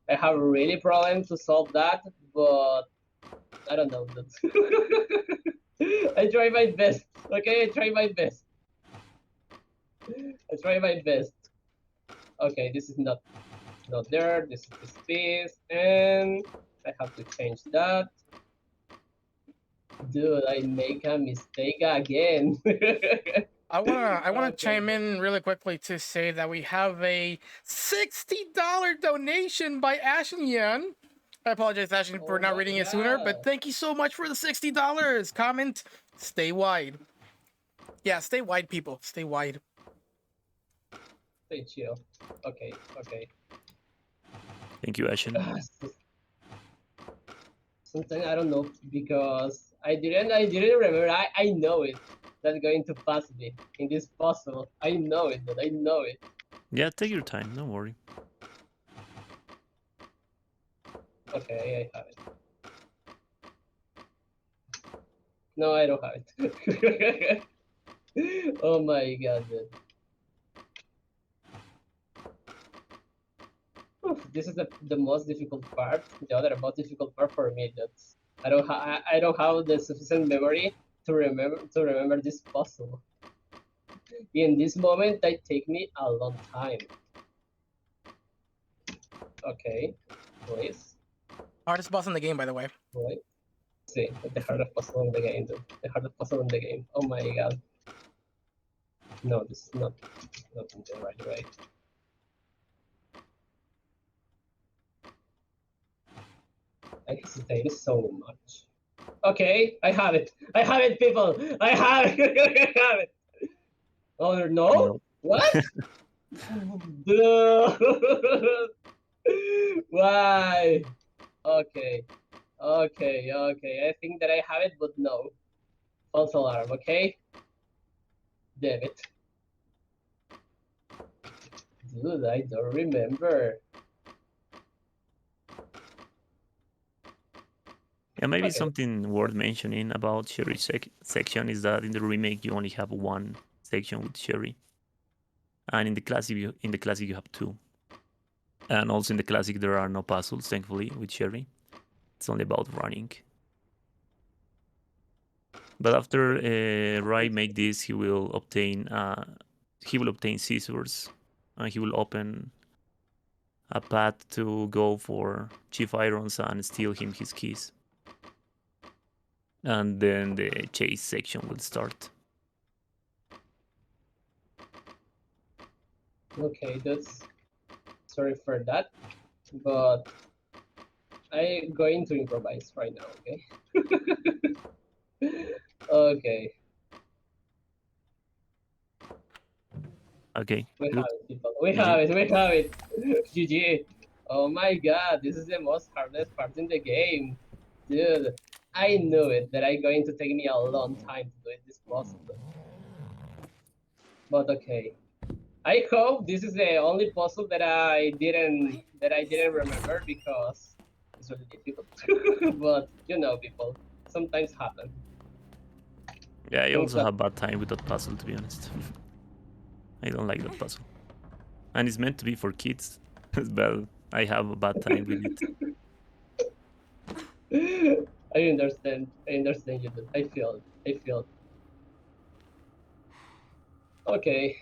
I have a really problem to solve that, but I don't know. I try my best. Okay, I try my best. Okay, this is not there. This is this piece, and I have to change that. Dude, I make a mistake again. I wanna chime in really quickly to say that we have a $60 donation by Ashen Yun. I apologize, Ashen, for not reading it sooner, but thank you so much for the $60. Comment, stay wide. Yeah, stay wide, people. Stay wide. Stay chill. Okay. Thank you, Ashen. Sometimes I don't know because I didn't remember. I know it. That's going to pass me in this puzzle. I know it. Yeah, take your time. Don't worry. Okay, I have it. No, I don't have it. Oh my god, dude. This is the most difficult part. The other most difficult part for me. That's I don't have the sufficient memory to remember this puzzle. In this moment, that take me a long time. Okay, please. Hardest boss in the game, by the way. Wait. See, the hardest puzzle in the game. Dude. The hardest puzzle in the game. Oh my god. No, this is not in the right way. I hesitated so much. Okay, I have it. I have it, people. I have it. I have it. Oh no! No. What? Dude. Why? Okay. I think that I have it, but no. False alarm. Okay. Damn it. Dude, I don't remember. Yeah, maybe Okay. something worth mentioning about Sherry's section is that in the remake you only have one section with Sherry, and in the classic you have two. And also in the classic there are no puzzles, thankfully, with Sherry. It's only about running. But after Rai make this, he will obtain scissors, and he will open a path to go for Chief Irons and steal him his keys. And then the chase section will start. Okay, that's sorry for that, but I'm going to improvise right now. Okay. Okay. Okay. We good. have it, people. We GG. have it. GG. Oh my god, this is the most hardest part in the game. Dude, I knew it that it's going to take me a long time to do this puzzle. But okay. I hope this is the only puzzle that I didn't remember because it's really difficult. But you know, people sometimes happen. Yeah, I Things also that- have bad time with that puzzle, to be honest. I don't like that puzzle. And it's meant to be for kids, but I have a bad time with it. I understand. I understand you. I feel. I feel. Okay.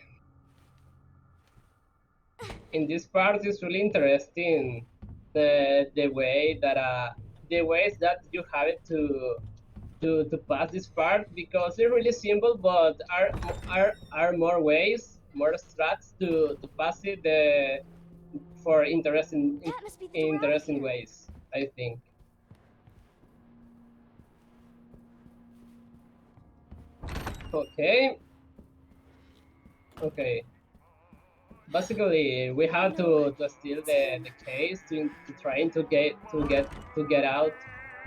In this part, it's really interesting the way that the ways that you have it to pass this part because it's really simple, but are more ways, more strats to pass it for interesting That must be the door out interesting here. ways. I think. Okay. Okay. Basically, we have to steal the case to trying to get out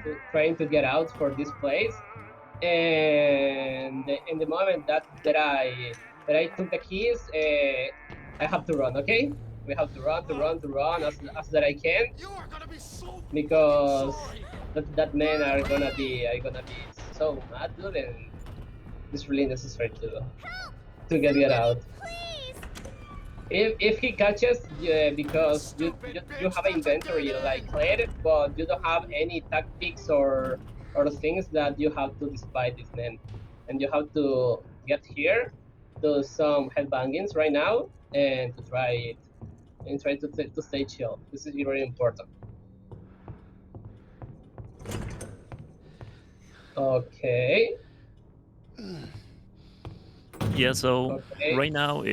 to trying to get out for this place. And in the moment that I took the keys, I have to run. Okay, we have to run as that I can You are gonna be so because sorry. that men are gonna be so mad, dude, and it's really necessary to get out. Please! If he catches, because Stupid you bitch, have an that's a inventory dead like end. Claire, but you don't have any tactics or things that you have to despite this man, and you have to get here, do some headbangings right now, and to try it and try to stay chill. This is very important. Okay. Yeah, so Okay. right now,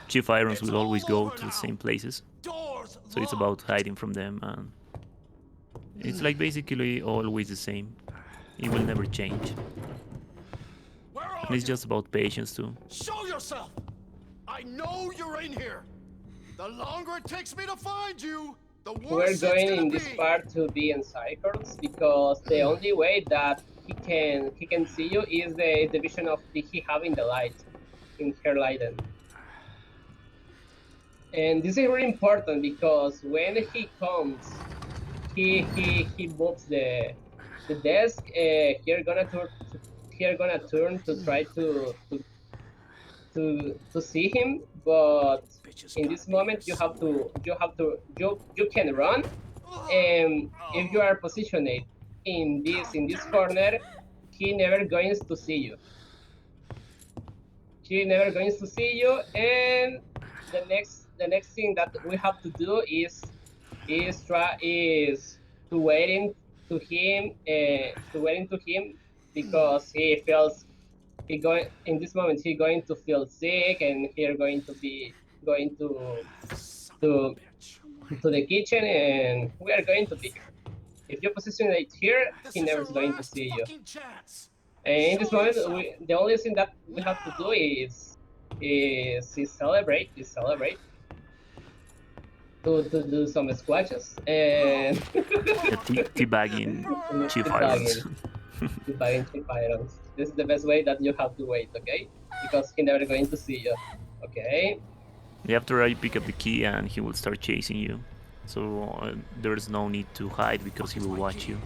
Chief Irons It's will always all go over to the now. same places. Doors So it's about locked. hiding from them, and it's like basically always the same. It will never change. Where And are it's you? just about patience too. Show yourself. I know you're in here. The longer it takes me to find you, the We're worse it's going gonna in this be. part to be in cycles because the only way that he can see you is the vision of he having the light in her lighten. And this is very important because when he comes, he moves the desk. Here gonna turn to try to see him, but Bitch has in gotta this be moment here you can run. And if you are positioned in this corner, he never going to see you. He never going to see you. And the next thing that we have to do is to waiting to him because he feels he going in this moment he going to feel sick and he are going to be going Son of to a bitch. to the kitchen and we are going to be here. If you position it here, This he is never your is going to last see you. fucking chance. And in this Show moment, yourself. the only thing that we have to do Now. is celebrate to do some squashes and Yeah, teabagging Chief Irons. debugging chip items. This is the best way that you have to wait, okay? Because he never going to see you. Okay. After I pick up the key, and he will start chasing you. So there's no need to hide because he will watch you.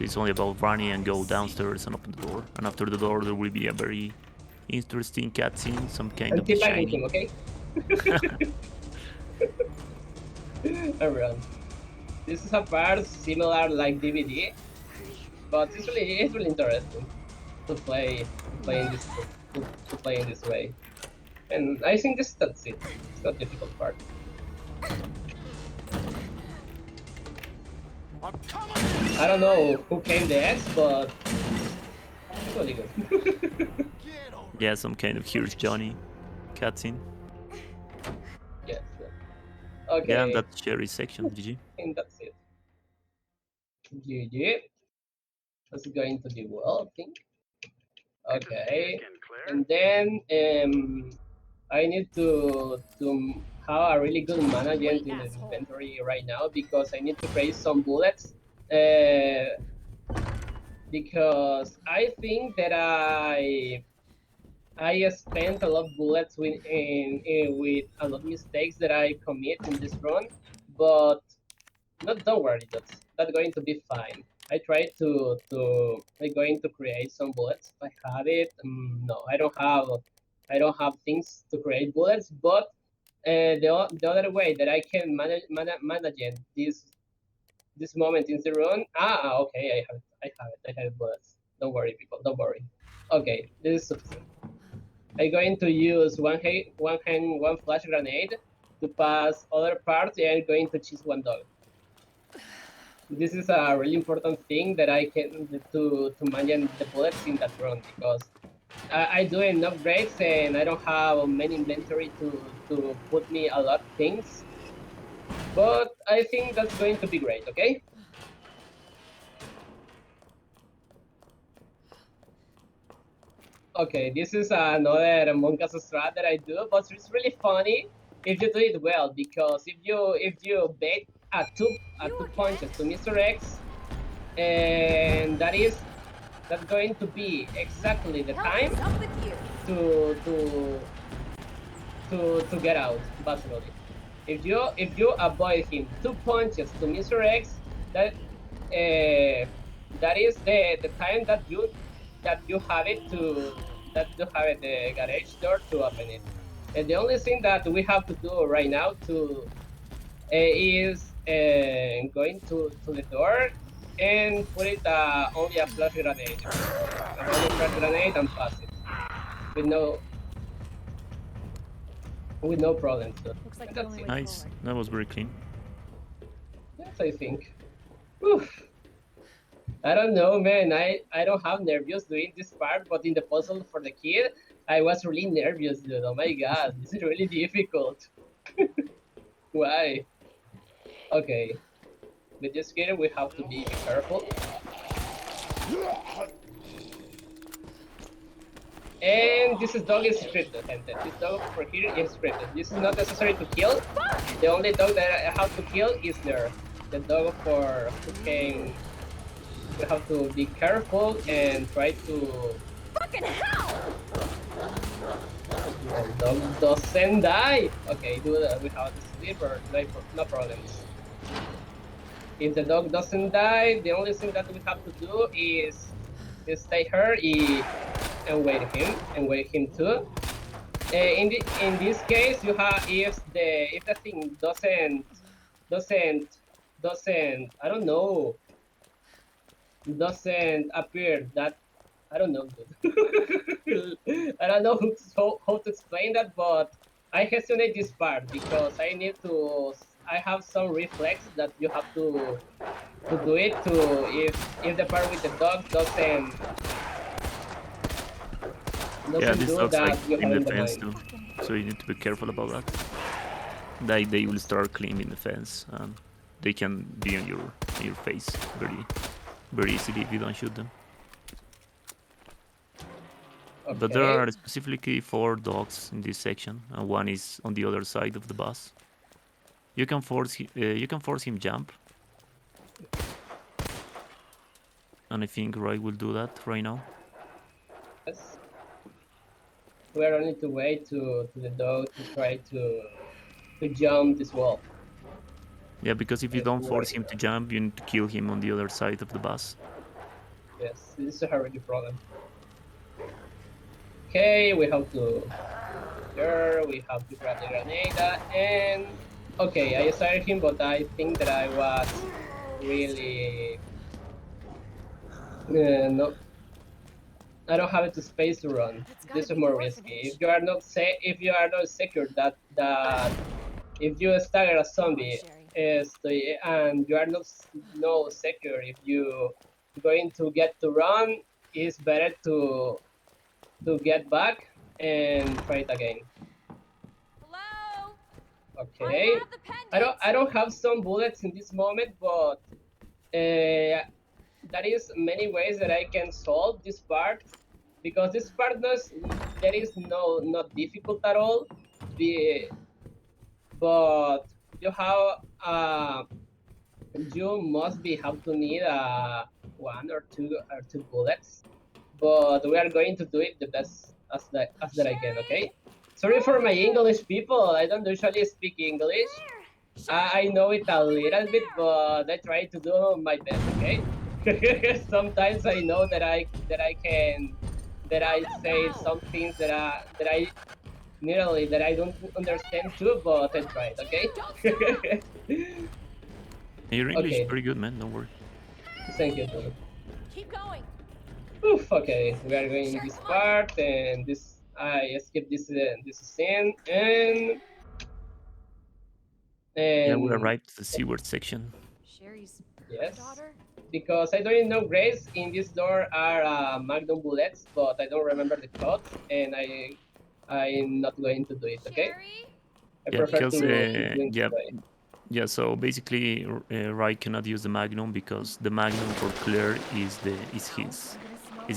It's only about running and go downstairs and open the door. And after the door, there will be a very interesting cutscene, some kind And of The debugging Shining. him, okay? Around. This is a part similar like DVD, but it's really interesting to play in this way. And I think that's it. It's not difficult part. I'm coming. I don't know who came next, but it's really good. Get over. Yeah, some kind of Here's Johnny cutscene. Yes. Yeah, Okay. and that's Sherry's section, GG. And that's it. GG. That's going to be well, I think. Okay. And then I need to have a really good management in the inventory right now because I need to create some bullets because I think that I spent a lot of bullets with a lot of mistakes that I commit in this run, but don't worry, that's going to be fine. I try to I'm going to create some bullets if I have it. No, I don't have things to create bullets, but the other way that I can manage it, this moment in the run. Okay, I have it bullets. Don't worry, people, don't worry. Okay, this is sufficient. I'm going to use one flash grenade to pass other parts, and I'm going to choose one dog. This is a really important thing that I can to manage the bullets in that run, because I do enough upgrades and I don't have many inventory to put me a lot of things. But I think that's going to be great, okay? Okay, this is another Among Us strat that I do, but it's really funny if you do it well, because if you bait two punches to Mr. X, and that's going to be exactly the time to get out, basically. If you avoid him 2 punches to Mr. X, that is the time that you have it the garage door to open it. And the only thing that we have to do right now is going to the door and put it only a flash grenade, and pass it with no problems. So Looks like the that's only it. way Nice. forward. That was very clean. Yes, I think. Oof. I don't know, man. I don't have nervous doing this part, but in the puzzle for the kid, I was really nervous, dude. Oh my god, this is really difficult. Why? Okay. With this kid, we have to be careful. And this dog is scripted, gente. This dog for here is scripted. This is not necessary to kill. The only dog that I have to kill is there. The dog for who came. You have to be careful and try to. Fucking hell! The dog doesn't die. Okay, do that. We have to sleep or no problems. If the dog doesn't die, the only thing that we have to do is stay here and wait him too. In this case, you have if the thing doesn't I don't know, doesn't appear, that I don't know, dude. I don't know how to explain that, but I hesitate this part because I have some reflex that you have to do it to if the part with the dog doesn't Yeah, this do looks that, like you in have the in the fence mind. too, so you need to be careful about that. They will start climbing the fence, and they can be on your face very easily if you don't shoot them. Okay. But there are specifically 4 dogs in this section, and one is on the other side of the bus. You can force him jump, and I think Roy will do that right now. Yes. We are only to wait to the dog to try to jump this wall. Yeah, because if you don't force him to jump, you need to kill him on the other side of the bus. Yes, this is a hurry problem. Okay, we have to we have to grab the grenade and okay, I started him, but I think that I was really no. I don't have the space to run. This is more risky. If you are not secure that if you stagger a zombie and you are not secure if you going to get to run, it's better to get back and try it again. Hello? Okay. I have the pendant. I don't have some bullets in this moment, but there is many ways that I can solve this part, because this part there is not difficult at all. But you have you must have to need one or two bullets, but we are going to do it the best as that I can. Okay. Sorry for my English people. I don't usually speak English. I know it a little bit, but I try to do my best. Okay. Sometimes I know that I say some things that I nearly that I don't understand too, but I tried. Okay. Your English is Okay. pretty good, man. Don't worry. Thank you, dude. Keep going. Oof, okay, we are going in this part, and this I skip this scene, Yeah, we and arrived to the seaward section. Sherry's yes, daughter? because I don't know Grace in this door are Magnum bullets, but I don't remember the codes, and I'm not going to do it. Okay, Sherry? I Yeah, prefer because to do it yeah, this way. yeah. So basically, Rai cannot use the Magnum because the Magnum for Claire is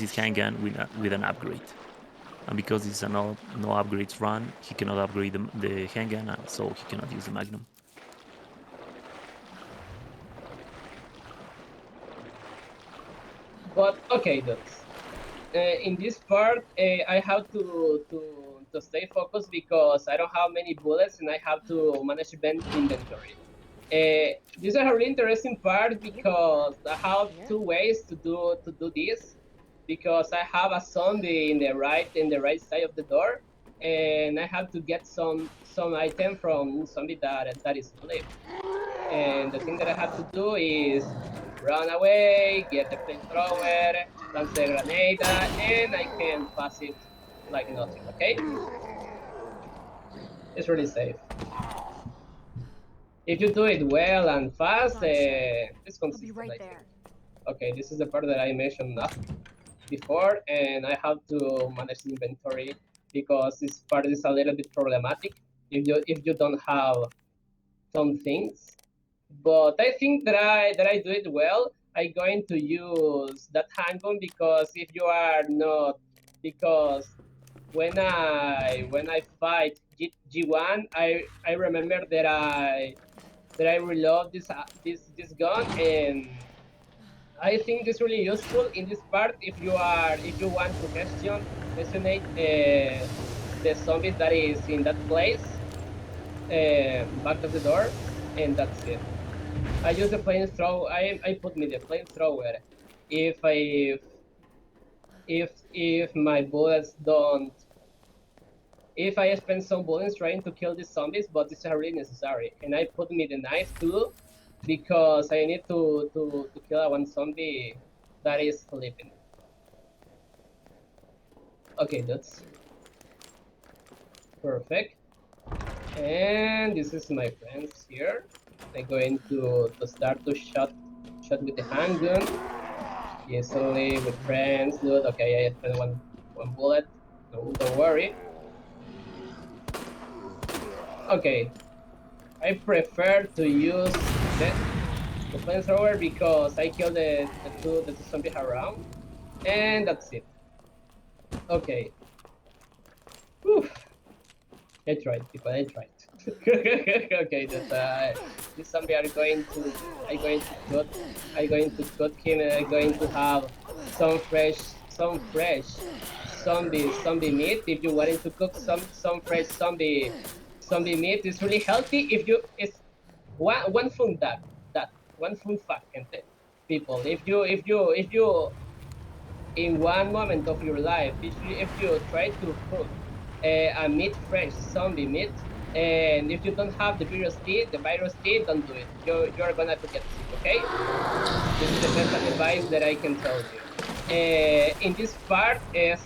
his handgun with an upgrade, and because it's a no upgrades run, he cannot upgrade the handgun, so he cannot use the Magnum. But okay, dudes. In this part, I have to stay focused because I don't have many bullets and I have to manage inventory. This is a really interesting part because I have two ways to do this. Because I have a zombie in the right side of the door, and I have to get some item from zombie that is asleep. And the thing that I have to do is run away, get the flamethrower, lance the grenade, and I can pass it like nothing. Okay, it's really safe. If you do it well and fast, it's consistent. Right I think. there. Okay, this is the part that I mentioned before, and I have to manage the inventory because this part is a little bit problematic if you don't have some things. But I think that I do it well. I'm going to use that handgun because if you are not, because when I fight G1, I remember that I reload this gun, and I think it's really useful in this part if you want to questionate the zombies that is in that place back of the door, and that's it. I use the flamethrower. I put me the flamethrower. If my bullets don't, if I spend some bullets trying to kill these zombies, but it's really necessary, and I put me the knife too because I need to kill one zombie that is sleeping. Okay, that's perfect. And this is my friends here. I'm going to start to shot with the handgun. Easily with friends, dude. Okay, I spent one bullet. No, don't worry. Okay, I prefer to use the flamethrower because I killed the two zombies around, and that's it. Okay. Whew. I tried, people. I tried. Okay, this zombie are going to I'm going to cook him, and I'm going to have some fresh zombie meat. If you wanted to cook some fresh zombie meat, it's really healthy. If you it's one fun that one fun fact, gente, people. If you in one moment of your life, if you try to cook a meat fresh zombie meat, and if you don't have the virus T, don't do it. You're gonna to get sick. Okay, this is the best advice that I can tell you. In this part,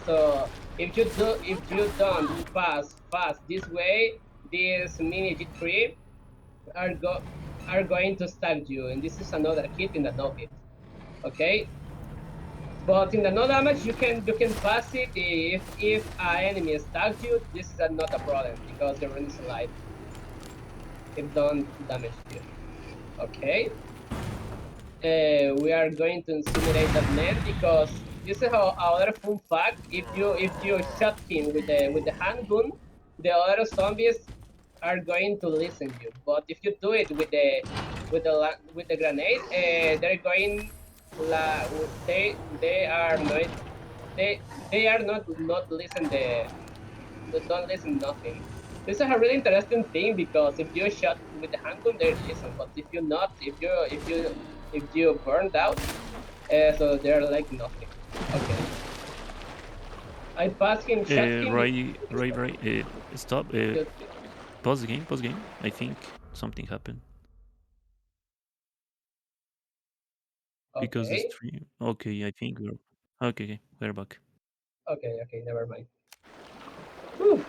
so if you don't pass fast this way, this mini G3 are going to stack you, and this is another hit in the no hit. Okay. But in the no damage, you can pass it if an enemy stacks you. This is not a problem because the rune is alive. It don't damage you. Okay. We are going to incinerate that man because this is another fun fact. If you shot him with the handgun, the other zombies are going to listen you. But if you do it with the grenade, they're going they are not they are not listen don't listen nothing. This is a really interesting thing because if you shot with the handgun, they listen. But if you not, if you burned out, so they're like nothing. Okay. I passed him, shot him. Right. Stop. Just, Pause the game. Pause the game. I think something happened because the okay. stream. Okay, I think we're okay. We're back. Okay. Never mind. Whew.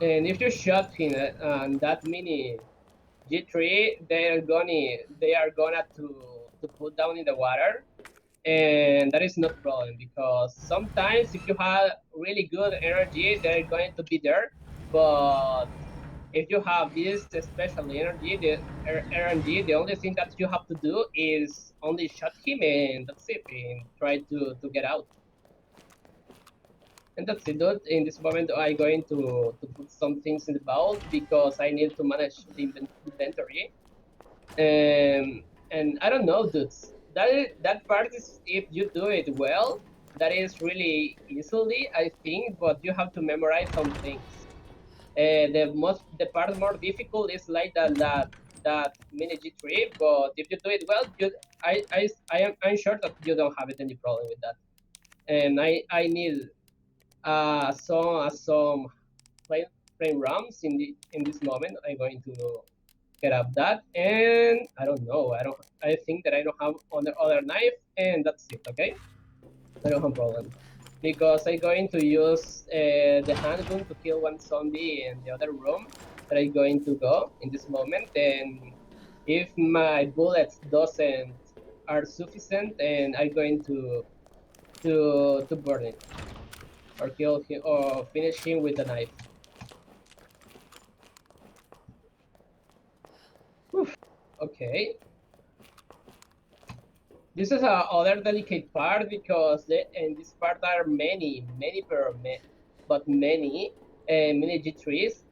And if you shot him on that mini G3, they are gonna to put down in the water, and that is not problem because sometimes if you have really good energy, they're going to be there, but if you have this special energy, the RNG, the only thing that you have to do is only shot him and that's it, and try to get out. And that's it, dude. In this moment, I'm going to put some things in the vault because I need to manage the inventory. And I don't know, dudes. That part is if you do it well, that is really easily, I think, but you have to memorize some things. The part more difficult is like that mini G3, but if you do it well, I'm sure that you don't have any problem with that. And I need some frame ROMs in this moment. I'm going to get up that, and I don't know. I think that I don't have other knife, and that's it. Okay, I don't have problem because I'm going to use the handgun to kill one zombie in the other room that I'm going to go in this moment. And if my bullets doesn't are sufficient, and I'm going to burn it or kill him or finish him with a knife. Oof. Okay. This is a other delicate part because in this part are many but many many G3s,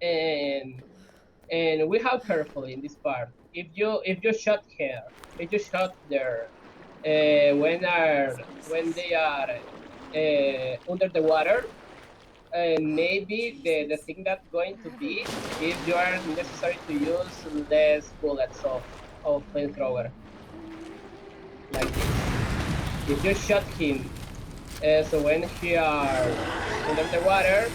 and we have carefully in this part. If you shot here, if you shot there, when they are under the water, maybe the thing that's going to be if you are necessary to use less bullets of flamethrower like this. If you shot him, so when he are under the water,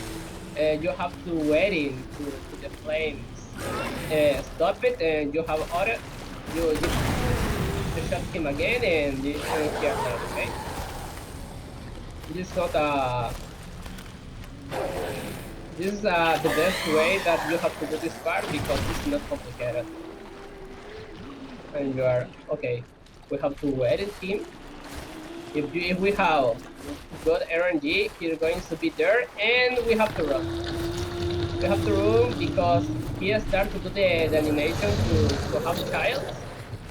you have to wait in to the flames. Stop it, and you have other. You shot him again, and he are dead. Okay. This is not a. This is the best way that you have to do this part because it's not complicated. And you are okay. We have to wait in him. If we have good RNG, he's going to be there, and we have to run. We have to run because he has started to do the animation to have child,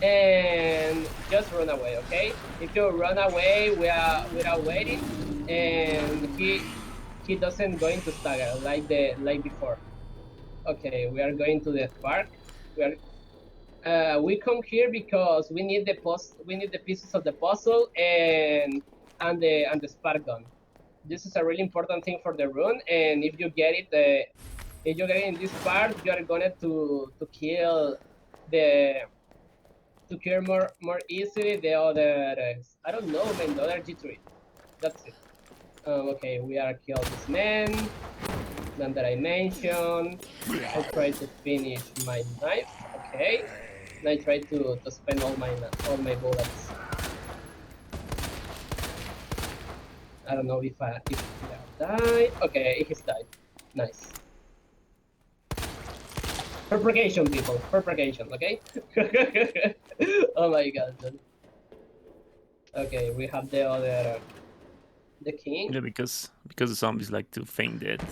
and just run away, okay? If you run away without waiting, and he doesn't going to stagger like before. Okay, we are going to the park. We come here because we need the pieces of the puzzle and the spark gun. This is a really important thing for the run, and if you get it, in this part, you are going to kill more easily the other. I don't know, man. The other G3. That's it. Okay, we are killed this man. Then that I mentioned. I try to finish my knife. Okay. And I try to spend all my bullets. I don't know if he died. Okay, he's died. Nice. Propagation, people. Propagation, okay? Oh my god. Dude. Okay, we have the other... the king. Yeah, because the zombies like to feign dead.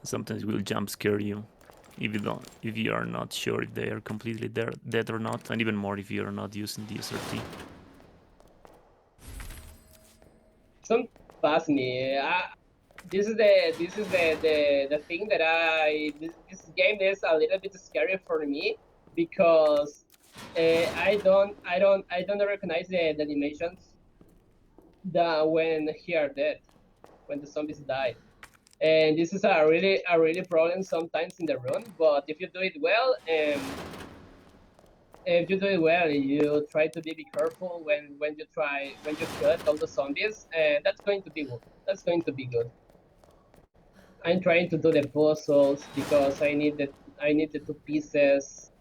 Sometimes will jump scare you if you are not sure if they are completely dead or not, and even more if you are not using the SRT. Some pass me. This is the thing that this game is a little bit scary for me because I don't recognize the animations that when he are dead, when the zombies die. And this is a really problem sometimes in the run. But if you do it well, if you do it well, you try to be careful when you cut all the zombies, and that's going to be good. That's going to be good. I'm trying to do the puzzles because I need the 2 pieces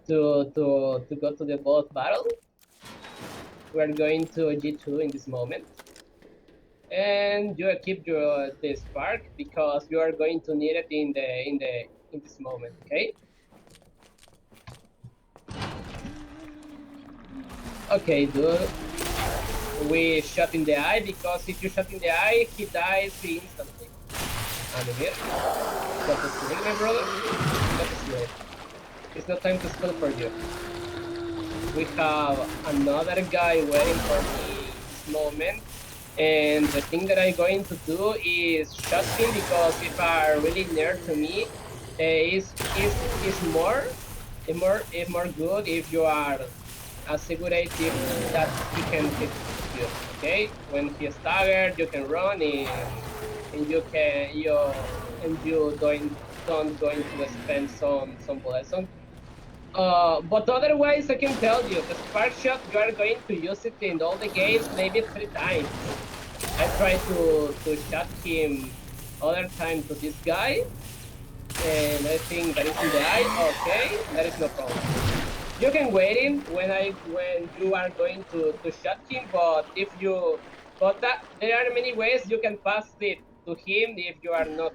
to go to the boss battle. We're going to G2 in this moment, and you keep the spark because you are going to need it in this moment. Okay. Okay, dude. We shot in the eye because if you shot in the eye, he dies instantly. And here, got to sleep, my brother. Got to sleep. It's not time to sleep for you. We have another guy waiting for me this moment. And the thing that I'm going to do is shot him because if are really near to me, is more good if you are assured that he can hit you. Okay, when he is staggered, you can run and you don't going to spend some bullets on. But otherwise, I can tell you, the spark shot, you are going to use it in all the games maybe 3 times. I tried to shot him other time to this guy, and I think that is in the eye. Okay, that is no problem. You can wait in when you are going to shot him, but there are many ways you can pass it to him if you are not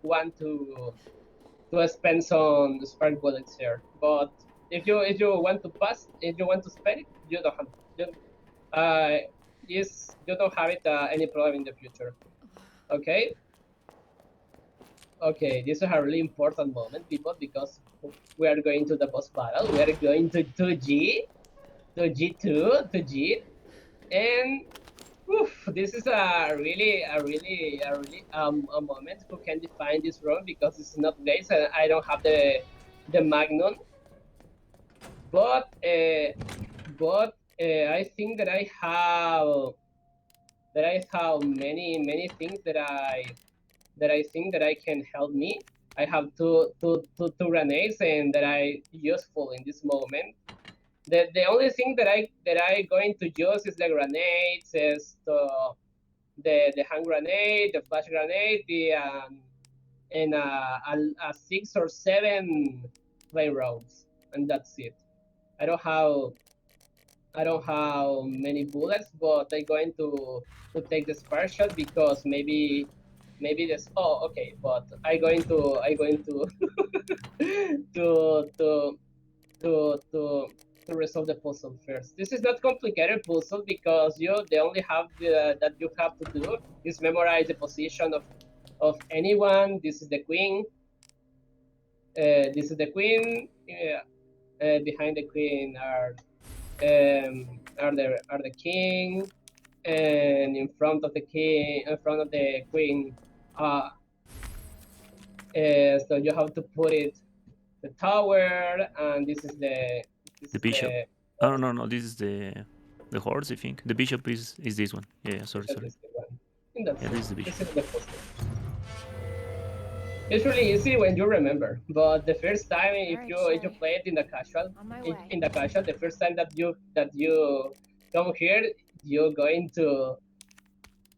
want to spend some spark bullets here. But if you want to spend it, you don't have you don't have it any problem in the future. Okay. Okay, this is a really important moment, people, because we are going to the boss battle. We are going to G2, to G, and this is a moment who can define this run because it's not base and I don't have the Magnum. But I think that I have many things that I think that I can help me. I have two grenades and that I useful in this moment. The only thing that I going to use is the grenades, is the hand grenade, the flash grenade, and a 6 or 7 play rounds, and that's it. I don't have many bullets, but I'm going to take the spark shot because maybe this. Oh, okay, but I'm going to to resolve the puzzle first. This is not complicated puzzle because the only have that you have to do is memorize the position of anyone. This is the queen. This is the queen. Behind the queen are the king, and in front of the queen. So you have to put it the tower, and this is the bishop. Oh no, this is the horse. I think the bishop is this one. Yeah, sorry. Yeah, this is the bishop. This is the puzzle. It's really easy when you remember, but the first time if you play it in the casual, the first time that you come here, you're going to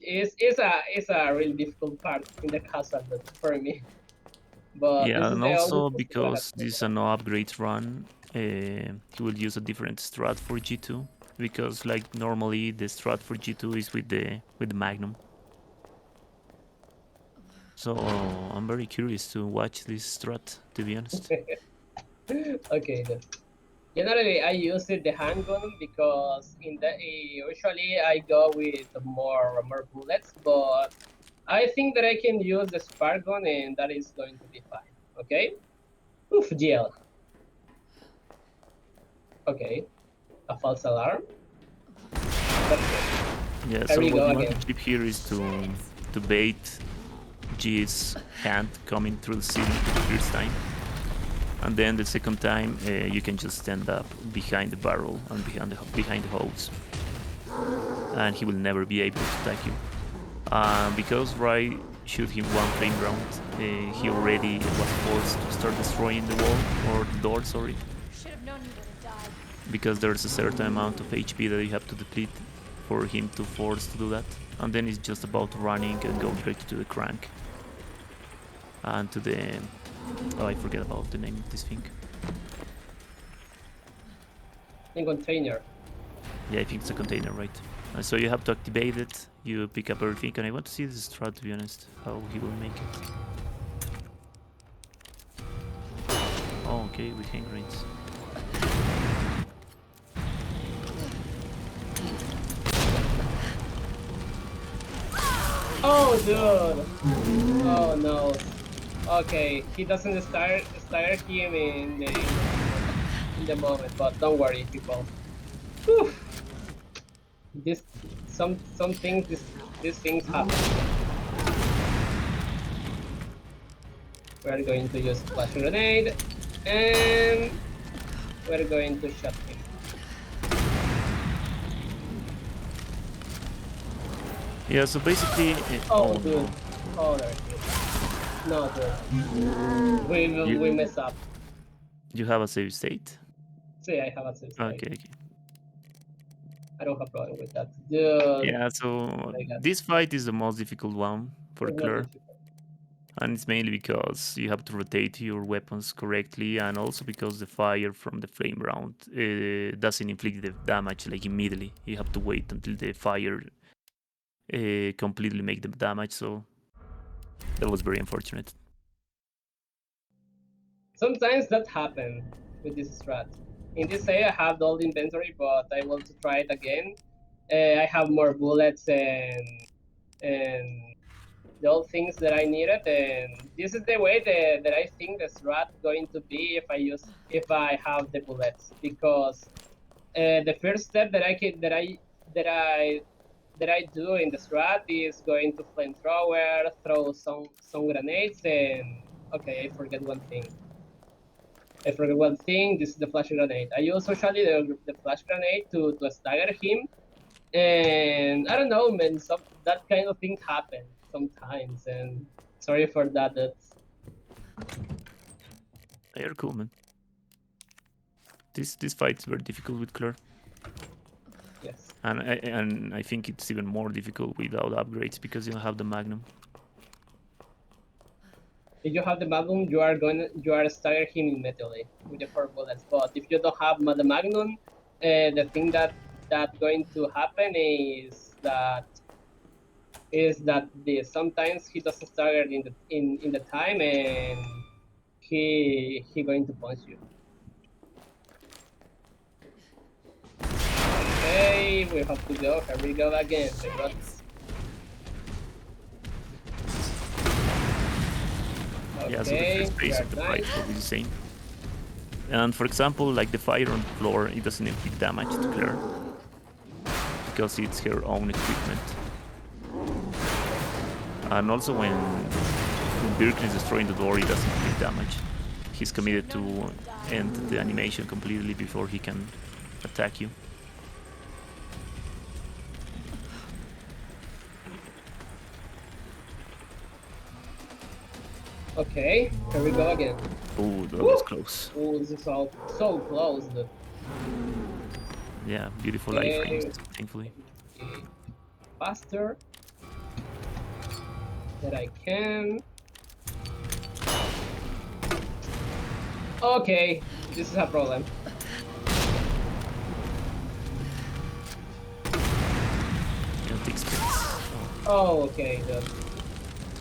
it's a really difficult part in the casual for me. But yeah, and also because this is a no upgrades run, he will use a different strat for G2 because like normally the strat for G2 is with the Magnum. So I'm very curious to watch this strat, to be honest. Okay, then. Generally, I use the handgun because usually I go with more bullets, but I think that I can use the spark gun and that is going to be fine. Okay. Oof, GL. Okay. A false alarm. Yeah. So what you want to keep here is to bait G's hand coming through the ceiling for the first time. And then the second time, you can just stand up behind the barrel and behind the hose, and he will never be able to attack you. Because Rai shoot him one flame round, he already was forced to start destroying the wall, or the door, sorry. Should have known you would have died. Because there's a certain amount of HP that you have to deplete for him to force to do that. And then it's just about running and going directly to the crank. And to the... Oh, I forget about the name of this thing. In container. Yeah, I think it's a container, right? So you have to activate it, you pick up everything, and I want to see this strat, to be honest, how he will make it. Oh, okay, with hand grenades. Oh, dude! Oh no. Okay, he doesn't start him in the moment, but don't worry, people. Whew. Some things these things happen. We're going to use flash grenade, and we're going to shot him. Yeah, so basically... Oh, dude. Oh, there it is. No, dude. We mess up. You have a save state? See, I have a sense. Okay, okay. I don't have problem with that. Dude. Yeah, so this fight is the most difficult one for Claire. And it's mainly because you have to rotate your weapons correctly, and also because the fire from the flame round doesn't inflict the damage like immediately. You have to wait until the fire completely make the damage, so that was very unfortunate. Sometimes that happens with this strat. In this area, I have the old inventory, but I want to try it again. I have more bullets and the old things that I needed, and this is the way that I think the strat going to be if I have the bullets, because the first step that I do in the strat is going to flamethrower, throw some grenades, and okay, I forget one thing. This is the flash grenade. I use usually the flash grenade to stagger him, and I don't know, man, that kind of thing happen sometimes, and sorry for that. You're cool, man. This fight is very difficult with Claire. Yes. And I think it's even more difficult without upgrades because you don't have the Magnum. If you have the Magnum, you are stagger him immediately with the 4 bullets. But if you don't have the Magnum, the thing that going to happen is that sometimes he doesn't stagger in the time, and he going to punch you. Okay, we have to go. Here we go again. Yeah, so the first phase of the fight will be the same. And for example, like the fire on the floor, it doesn't inflict damage to Claire because it's her own equipment. And also when Birkin is destroying the door, it doesn't inflict damage. He's committed to end the animation completely before he can attack you. Okay, here we go again. Oh, that was close. Oh, this is all so close. Yeah, beautiful life frames, thankfully. Faster that I can. Okay, this is a problem. It'll take space. Oh, okay, good.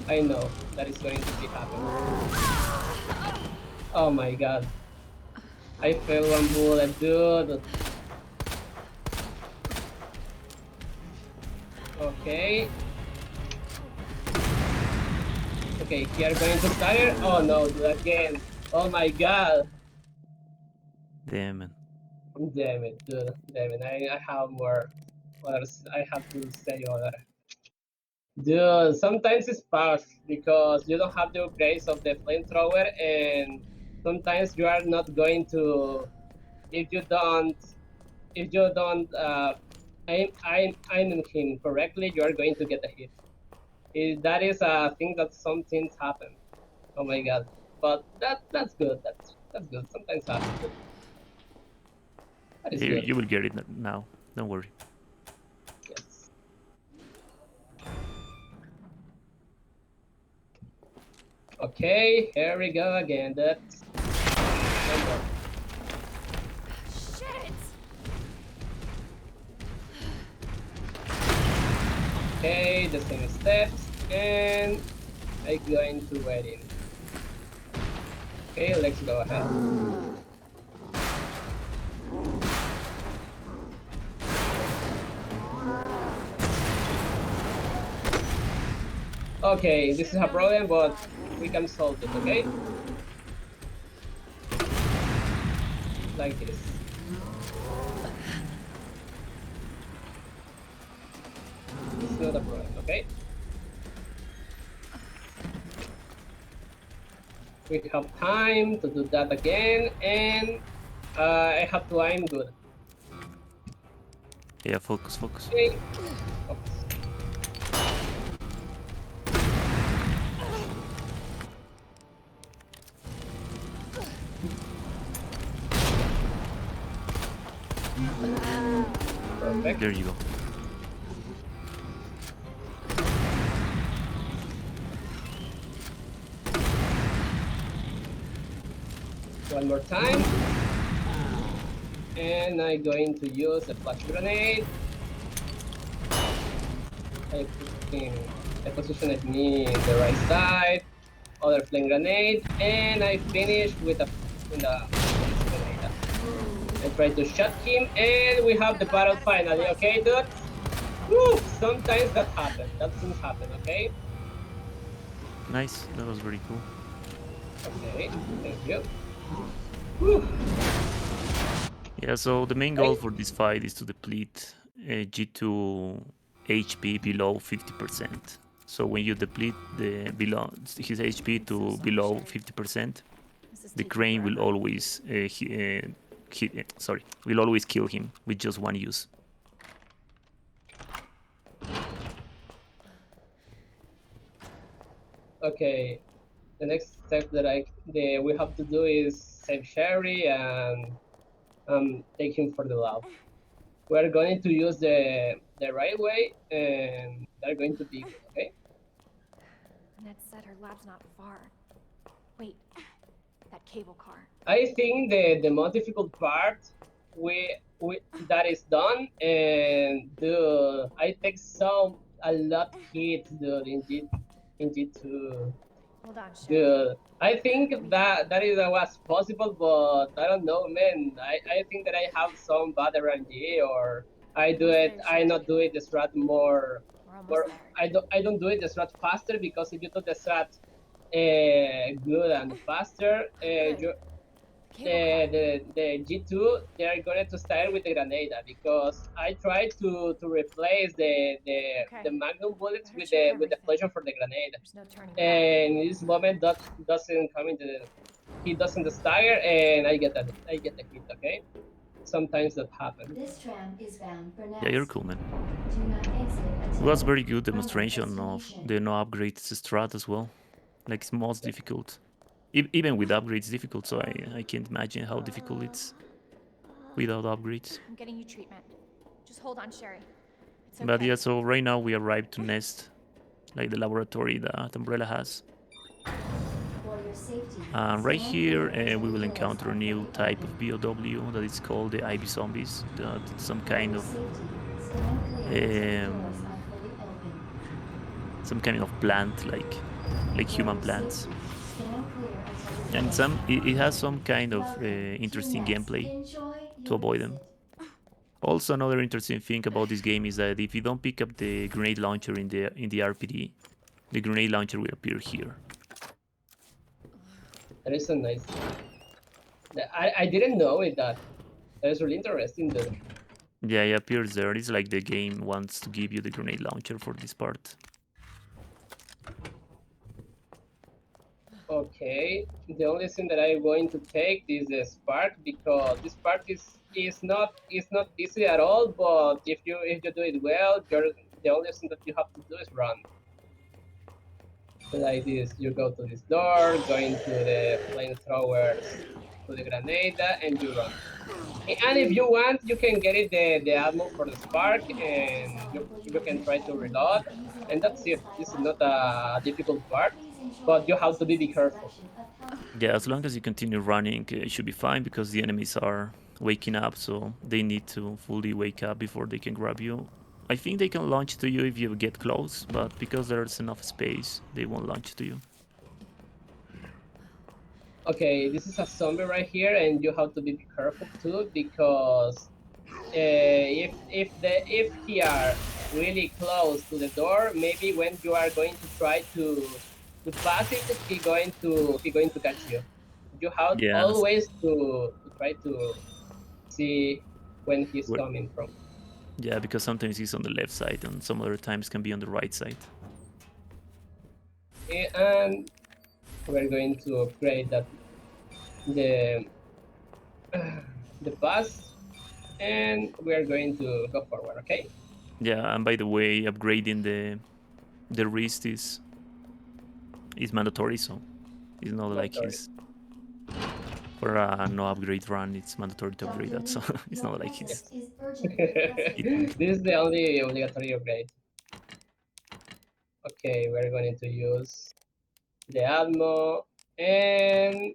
I know that is going to be happening. Oh my god. I failed one bullet, dude. Okay. Okay, here going to stagger. Oh no, dude, again. Oh my god. Damn it. Damn it, dude. Damn it. I have more. Others. I have to say other. Dude, sometimes it's fast because you don't have the upgrades of the flamethrower, and sometimes you are not going to, if you don't aim him correctly, you are going to get a hit. That is a thing that some things happen. Oh my god! But that's good. That's good. Sometimes happens. But that is good. You will get it now. Don't worry. Yes. Okay, here we go again. That's number. Shit! Okay, the same steps, and I'm going to wait in. Okay, let's go ahead. Okay, this is a problem, but we can solve it, okay? Like this. It's not a problem, okay? We have time to do that again, and I have to aim good. Yeah, focus. Okay. Focus. Perfect. There you go. One more time. And I'm going to use a flash grenade. I positioned me in the right side. Other flame grenade, and I finish with a grenade. I try to shot him, and we have the battle finally. Okay, dude. Woo! Sometimes that happens. That things happen. Okay. Nice. That was very cool. Okay. Thank you. Woo! Yeah. So the main goal for this fight is to deplete G2 HP below 50%. So when you deplete his HP to below 50%, the crane will always will always kill him with just one use. Okay. The next step that we have to do is save Sherry and take him for the lab. We're going to use the right way, and they're going to be good. Okay. Ned said her lab's not far. Wait, that cable car. I think the most difficult part we that is done, and dude, I take a lot hit, dude, in G2. Hold on, Sherry. Dude, I think that was possible, but I don't know, man. I think that I have some bad RNG, or I not do it the strat more. We're almost Or there. I don't do it the strat faster, because if you do the strat good and faster, Good. Cable car. the G2, they are going to start with the Granada, because I tried to replace the Magnum bullets Better with check the everything. explosion for the Granada. There's no turning back. And in this moment, that doesn't come into he doesn't stagger, and I get the hit. Okay, sometimes that happens. This tram is bound for Yeah, you're Nest. cool, man. Do not exit It until was very good from the demonstration of destination. the no upgrades strat as well. Like it's most difficult. Even with upgrades difficult, so I can't imagine how difficult it's without upgrades. I'm getting you treatment. Just hold on, Sherry. It's okay. But yeah, so right now we arrived to Nest, like the laboratory that Umbrella has. For your safety, Right stand here clear until we will the encounter a doors are new fully type of open. BOW that is called the IV zombies. That's some For kind your of safety, stand clear until the doors um, are fully open. some kind of plant, like For human your plants. safety, stand clear until the And doors it has some kind of Welcome to interesting Nest. gameplay Enjoy to your avoid them. visit. Also, another interesting thing about this game is that if you don't pick up the grenade launcher in the RPD, the grenade launcher will appear here. That is so nice. I didn't know it. That is really interesting. Dude. Yeah, it appears there. It's like the game wants to give you the grenade launcher for this part. Okay, the only thing that I'm going to take is the spark because this spark is not easy at all. But if you do it well, the only thing that you have to do is run like this. You go to this door, go into the flamethrowers, to the grenade, and you run. And if you want, you can get it the ammo for the spark, and you can try to reload, and that's it. This is not a difficult part, Please enjoy but you a have to be extensive careful. selection of health. Yeah, as long as you continue running, it should be fine because the enemies are waking up, so they need to fully wake up before they can grab you. I think they can launch to you if you get close, but because there's enough space, they won't launch to you. Okay, this is a zombie right here, and you have to be careful too because if he are really close to the door, maybe when you are going to try to pass it, he going to catch you. You have Yeah, always to try to see when he's wh- coming from. yeah, because sometimes he's on the left side and some other times can be on the right side. And we're going to upgrade that the the pass, and we're going to go forward. Okay. Yeah, and by the way, upgrading the wrist is mandatory, so it's not like Mandatory. he's for a no upgrade run. It's mandatory to upgrade Dr. that, so Lee, it's your not like presence he's is urgently requested. This is the only obligatory upgrade. Okay, we're going to use the ammo and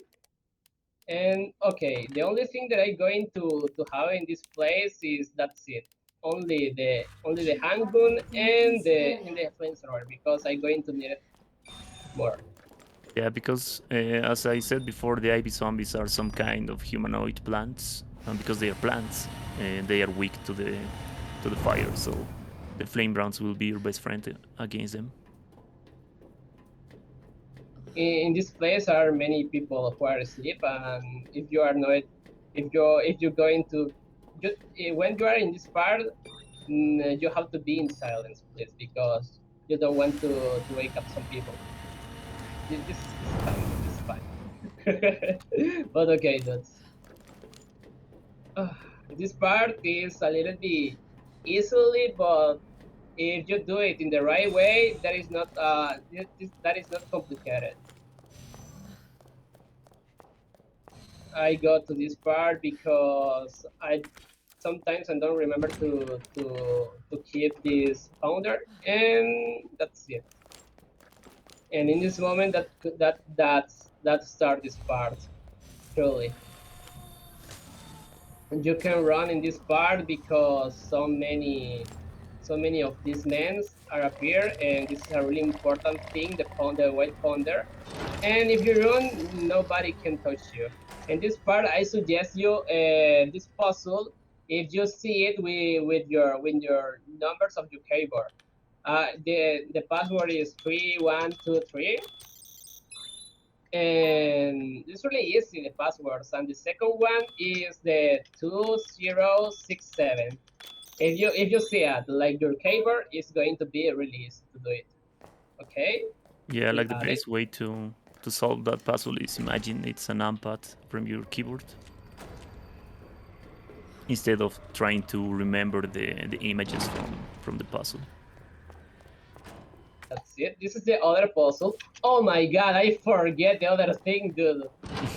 okay, the only thing that I'm going to have in this place is that's it. Only the handgun Defuse and the area. flamethrower because I'm going to need it more. yeah, because as I said before, the IV zombies are some kind of humanoid plants, and because they are plants, they are weak to the fire. So the flame rounds will be your best friend against them. In this place are many people who are asleep, and if you are not, if you're going to, when you are in this part, you have to be in silence, please, because you don't want to wake up some people. This is fine. This is fine. But okay, that's this part is a little bit easily, but if you do it in the right way, that is not complicated. I got to this part because I sometimes I don't remember to keep this pounder, and that's it. And in this moment, that start this part truly. And you can run in this part because so many of these men are appear, and this is a really important thing. The white ponder, and if you run, nobody can touch you. In this part, I suggest you this puzzle. If you see it with your numbers of your keyboard, the password is 3123, and it's really easy the passwords. And the second one is the 2067. If you see it, like your keyboard is going to be really easy to do it. Okay, Yeah, you like the have it. best way to solve that puzzle is imagine it's an numpad from your keyboard instead of trying to remember the images from the puzzle. That's it. This is the other puzzle. Oh my god, I forget the other thing, dude.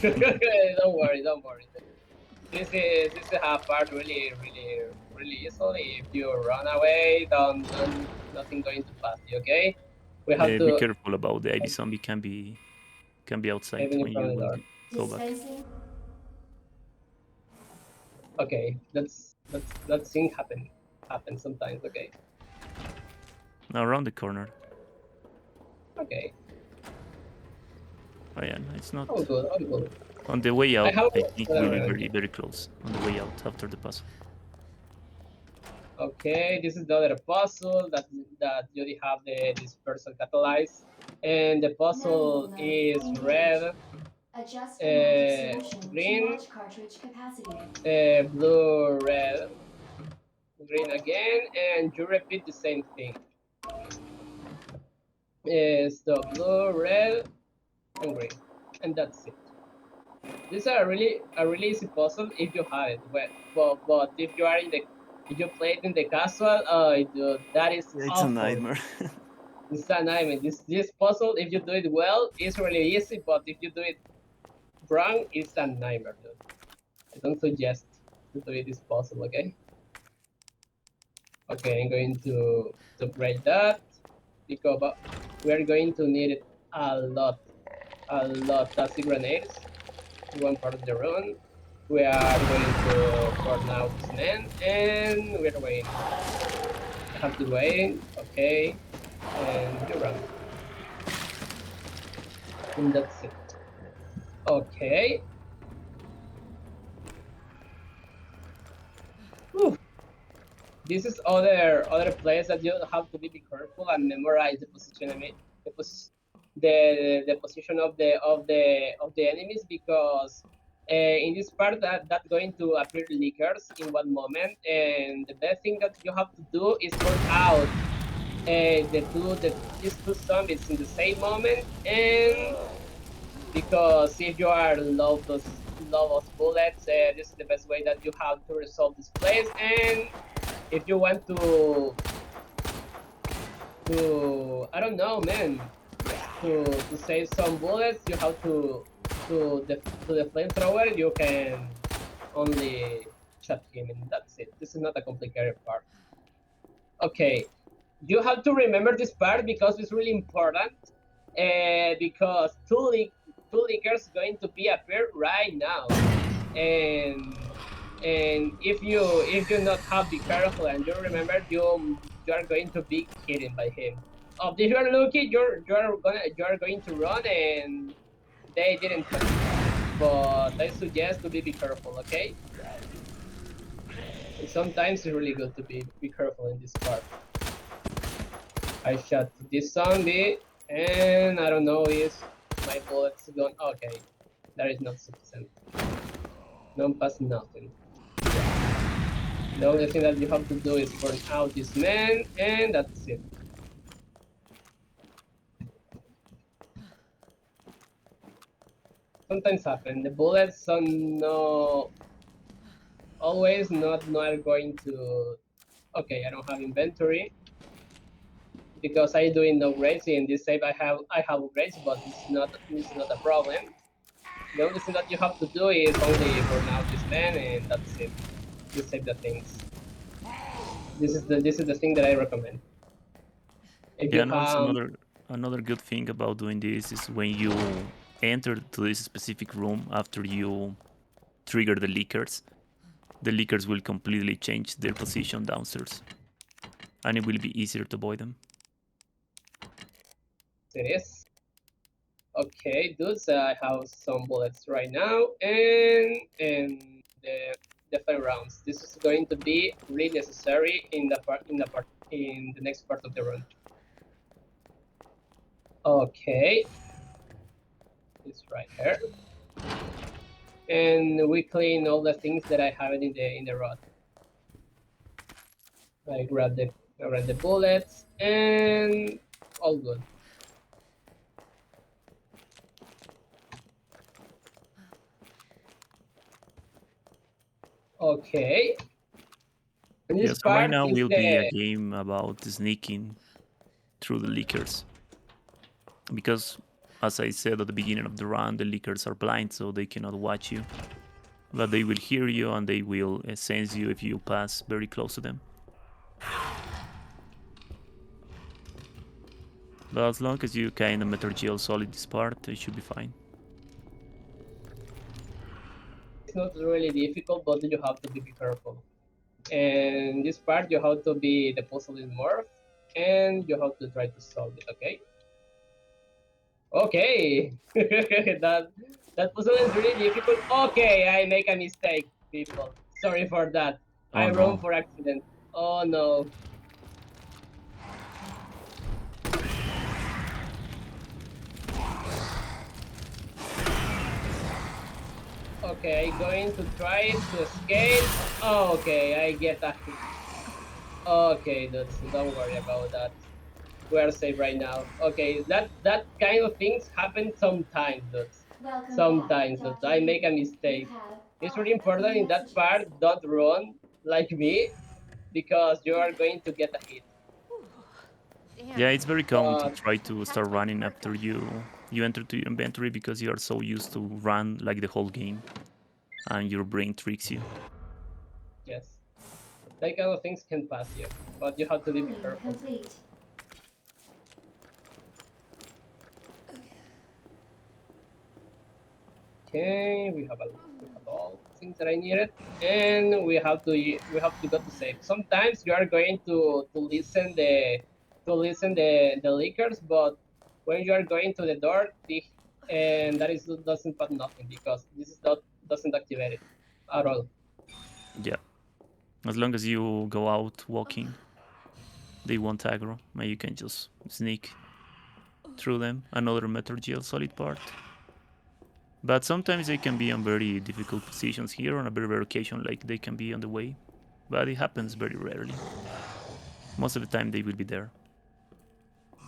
Don't worry, don't worry. This is a part really easily. If you run away, don't nothing going to pass you. Okay, we have Be to careful about the IV zombie can be outside even in when front you of the will door. go back. Dispensing. Okay, that thing happen sometimes. Okay, Now around the corner. okay, Oh yeah, no, it's not all good, all good. on the way I out. have I think we'll be whatever. very close on the way out after the puzzle. Okay, this is the other puzzle that you have this person catalyzed, and the puzzle Manual mode is engaged. red, Adjust amount of uh, solution to green, match cartridge capacity. blue, red, green again, and you repeat the same thing. It's the blue, red, and green. and that's it. This is a really easy puzzle if you have it. But if you are if you play it in the casual, dude, that is Yeah, it's a awful. nightmare. It's a nightmare. This puzzle, if you do it well, it's really easy. But if you do it wrong, it's a nightmare, dude. I don't suggest to do this puzzle. Okay. Okay, I'm going to upgrade that because we are going to need it a lot. That's the grenades. One part of the run. We are going to burn out this man, and we're waiting. I have to wait. Okay, and you run. And that's it. Okay. Whew. This is other place that you have to be careful and memorize the position. I mean, the position of the enemies because in this part that's going to appear leakers in one moment, and the best thing that you have to do is burn out these two zombies in the same moment, and because if you are low of bullets, this is the best way that you have to resolve this place. And if you want to I don't know, man, to save some bullets, you have to the flamethrower. You can only shot him, and that's it. This is not a complicated part. Okay, you have to remember this part because it's really important. Because two leakers going to be appear right now, and if you not have be careful and you remember you are going to be hidden by him. If you are lucky, you are going to run and they didn't touch you. But I suggest to be careful, okay? And sometimes it's really good to be careful in this part. I shot this zombie, and I don't know if my bullets gone. Okay, that is not sufficient. No pass nothing. The only thing that you have to do is burn out this man, and that's it. Sometimes happen. The bullets are no always not going to. Okay, I don't have inventory because I doing no grades in this save. I have grades, but this is not a problem. The only thing that you have to do is only burn out this man, and that's it. You save the things. This is the thing that I recommend. If Yeah, you and also have another good thing about doing this is when you enter to this specific room after you trigger the leakers will completely change their position downstairs, and it will be easier to avoid them. it is. Okay, dudes, I have some bullets right now, and the 5 rounds. This is going to be really necessary in the next part of the run. Okay, it's right here, and we clean all the things that I have in the rod. I grab the bullets, and all good. Okay. And this Yeah, so right part now is will be a game about sneaking through the leakers. Because, as I said at the beginning of the run, the leakers are blind, so they cannot watch you. But they will hear you and they will sense you if you pass very close to them. But as long as you kind of Metal Gear Solid this part, it should be fine. it's not really difficult, but you have to be careful. And this part you have to be the puzzle is more, and you have to try to solve it. Okay. Okay. that puzzle is really difficult. Okay, I make a mistake, people. Sorry for that. Oh, I no. run for accident. Oh no. Okay, I'm going to try to escape. Oh, okay, I get a hit. Okay, dudes, don't worry about that. We are safe right now. Okay, that kind of things happen sometimes, dudes. Welcome sometimes back, that I make a mistake. It's really important in that part, don't run like me, because you are going to get a hit. Damn. Yeah, it's very common to But try to start running after you enter to your inventory because you are so used to run like the whole game, and your brain tricks you. yes, that kind of things can pass you, but you have to be Cooling careful. complete. Okay, we have all things that I needed, and we have to go to save. Sometimes you are going to listen the lickers, but when you are going to the door, and that is doesn't put nothing because this is not doesn't activate it at all. Yeah, as long as you go out walking, they won't aggro, and you can just sneak through them. Another Metal Gear Solid part. But sometimes they can be on very difficult positions here on a very rare occasion, like they can be on the way. But it happens very rarely. Most of the time they will be there.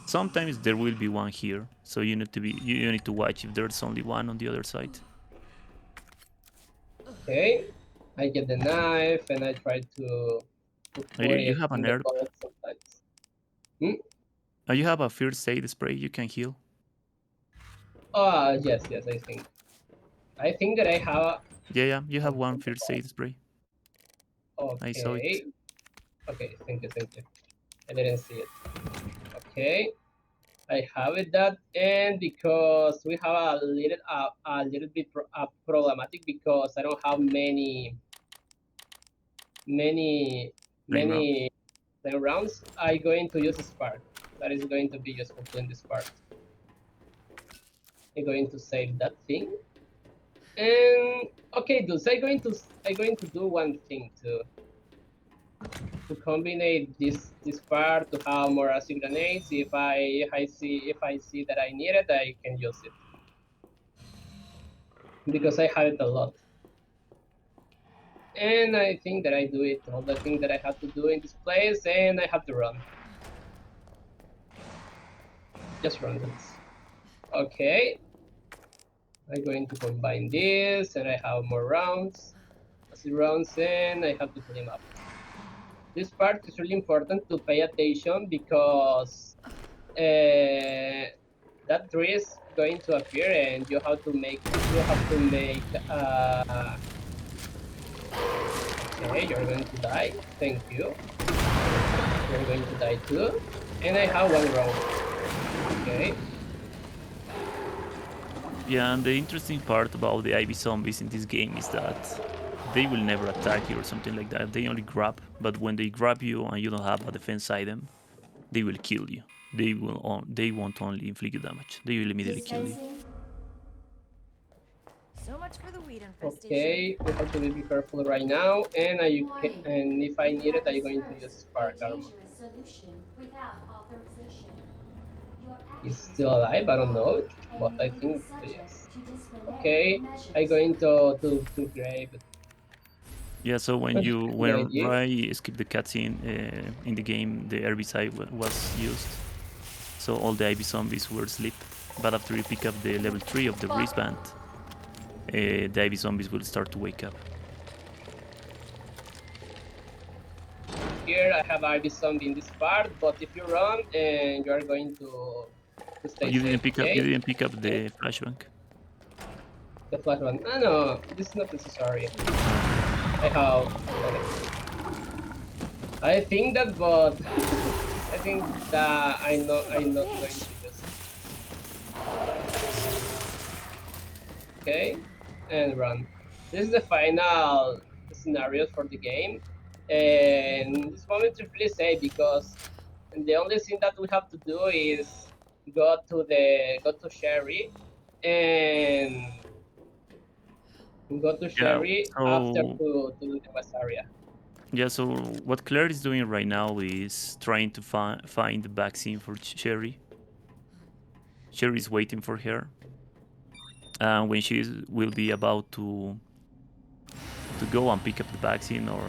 Sometimes there will be one here, so you need to watch if there's only one on the other side. Okay, I get the knife and I try to put You it have in an the herb. bullet sometimes. Hmm? You have a first aid spray. You can heal. Ah, yes, I think. I think that I have. Yeah, you have Oh, one first aid spray. I saw it. okay. Okay, thank you. I didn't see it. Okay, I have it that, and because we have a little bit problematic because I don't have many Flame round. many rounds. I'm going to use a spark. That is going to be useful in this part. I'm going to save that thing. And okay, dudes, I'm going to do one thing to combine this part to have more acid grenades. If I see that I need it, I can use it because I have it a lot. And I think that I do it all the things that I have to do in this place, and I have to run. Just run this. Okay. I'm going to combine this, and I have more rounds. Acid rounds, and I have to clean up. This part is really important to pay attention because that tree is going to appear and you have to make okay, you're going to die, thank you, you're going to die too, and I have one round. Okay, Yeah, and the interesting part about the Ivy zombies in this game is that they will never attack you or something like that. They only grab, but when they grab you and you don't have a defense item, they will kill you. They won't only inflict you damage. They will immediately kill you. Dispensing. So much for the weed infestation. okay, we have to be careful right now, and Warning. and if I You need it, have I'm going to dispersed use a spark armor. dangerous solution without authorization. Your He's actions still alive, I don't know, and but I may be think subject yes. to disciplinary Okay, measures. I'm going to grave it. Yeah, so when Good idea. Rai skipped the cutscene in the game, the herbicide was used, so all the Ivy zombies were asleep. But after you pick up the level 3 of the wristband, the Ivy zombies will start to wake up. Here I have RB zombie in this part, but if you run and you are going to Oh, stay safe, you okay? didn't pick up Okay. the flashbang. The flash one. Ah, no, this is not necessary. I have. I think that, but I think that I'm not going to use it. Okay, and run. This is the final scenario for the game, and this moment is really safe because the only thing that we have to do is go to Sherry and go to Yeah, Sherry after so to the West area. yeah, so what Claire is doing right now is trying to find the vaccine for Sherry. Sherry is waiting for her, and when will be about to go and pick up the vaccine, or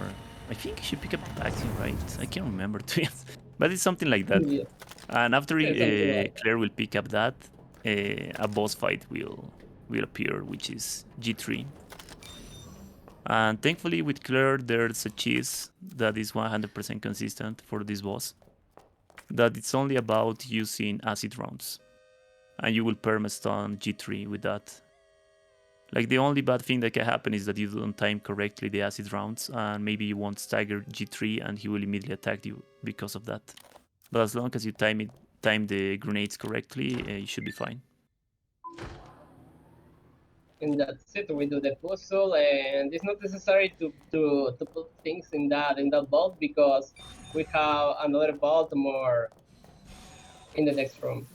I think she pick up the vaccine, right? I can't remember to be honest. But it's something like that. Yeah, And after something like Claire will pick up that, a boss fight will appear, which is G3. And thankfully with Claire there's a cheese that is 100% consistent for this boss. That it's only about using acid rounds. And you will perma-stun G3 with that. Like the only bad thing that can happen is that you don't time correctly the acid rounds and maybe you won't stagger G3 and he will immediately attack you because of that. But as long as you time the grenades correctly, you should be fine. And that's it. We do the puzzle, and it's not necessary to put things in that vault because we have another vault more in the next room,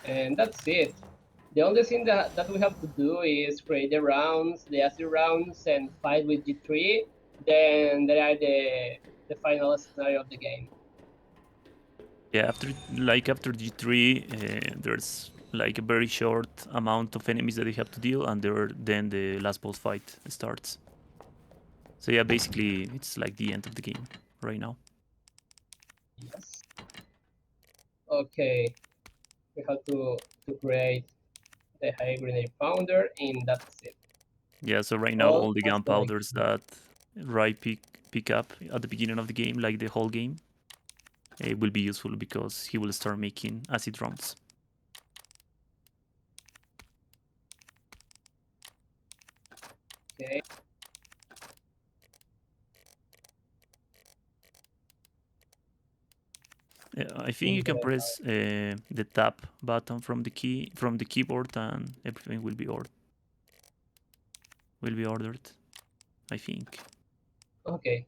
and that's it. The only thing that we have to do is create the rounds, the acid rounds, and fight with G3. Then there are the final scenario of the game. Yeah, after G3, there's like a very short amount of enemies that you have to deal, and then the last boss fight starts. So yeah, basically it's like the end of the game right now. Yes. Okay, we have to create the high grenade pounder, and that's it. Yeah, so right now all the gunpowders that Rai pick up at the beginning of the game, like the whole game, it will be useful because he will start making acid rounds. Okay. I think you can press the tab button from the keyboard and everything will be ordered. I think. Okay.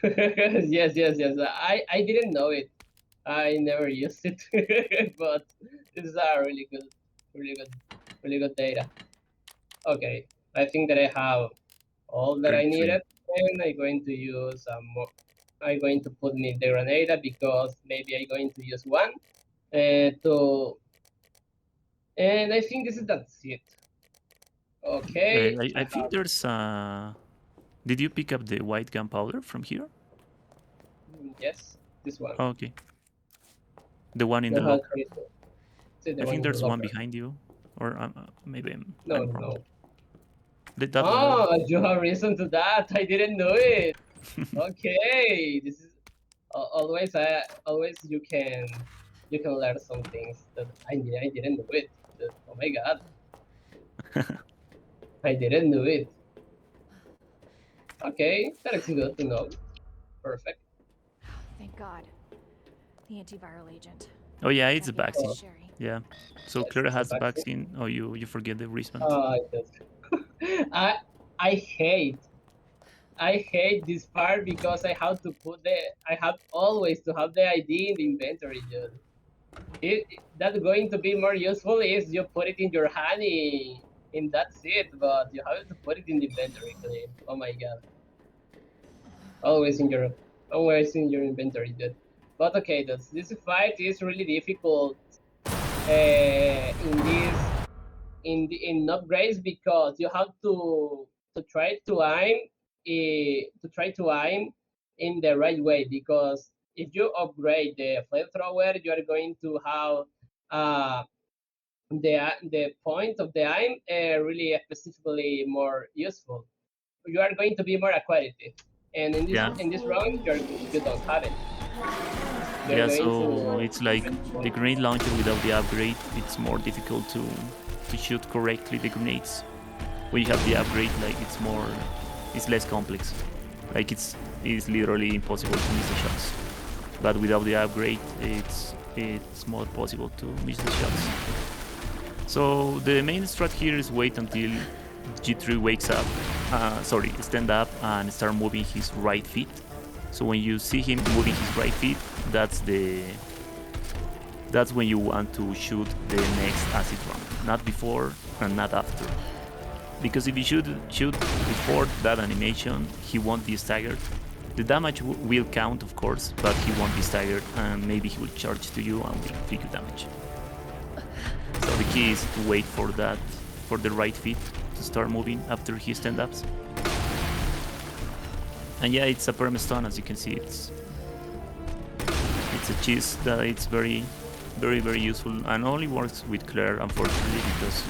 yes. I didn't know it. I never used it, but this is a really good data. Okay, I think that I have all that I needed, and I'm going to use more. I'm going to put me the grenade because maybe I'm going to use one to. And I think that's it. Okay. I think there's. Did you pick up the white gunpowder from here? Yes, this one. Oh, okay. The one in the locker. I think there's one behind you, or maybe I'm wrong. No. You have reason to that. I didn't know it. Okay, this is always you can learn some things that I didn't know it. Oh my god, I didn't know it. Okay, that is good to know. Perfect. Thank God. The antiviral agent. Oh yeah, it's a vaccine. Necessary. Yeah. So Yes, Clara it's a has the vaccine. vaccine. Oh, you forget the wristband. I hate this part because I have always to have the ID in the inventory, dude. That's going to be more useful is you put it in your hand and that's it, but you have to put it in the inventory, clean. Oh my god. Always in your inventory, dude. But okay, this fight is really difficult in upgrades because you have to try to aim in the right way because if you upgrade the flamethrower, you are going to have the point of the aim really specifically more useful. You are going to be more accurate, and in this round you don't have it. Yeah, so it's like the grenade launcher without the upgrade. It's more difficult to shoot correctly the grenades. When you have the upgrade, like it's less complex. Like it's literally impossible to miss the shots. But without the upgrade, it's more possible to miss the shots. So the main strat here is wait until G3 wakes up, stand up and start moving his right feet. So when you see him moving his right feet, that's when you want to shoot the next acid round, not before and not after. Because if you shoot before that animation, he won't be staggered. The damage will count, of course, but he won't be staggered, and maybe he will charge to you and will inflict you damage. So the key is to wait for the right feet to start moving after he stand-ups. And yeah, it's a perma stun, as you can see. It's a cheese that it's very very, very useful, and only works with Claire, unfortunately, because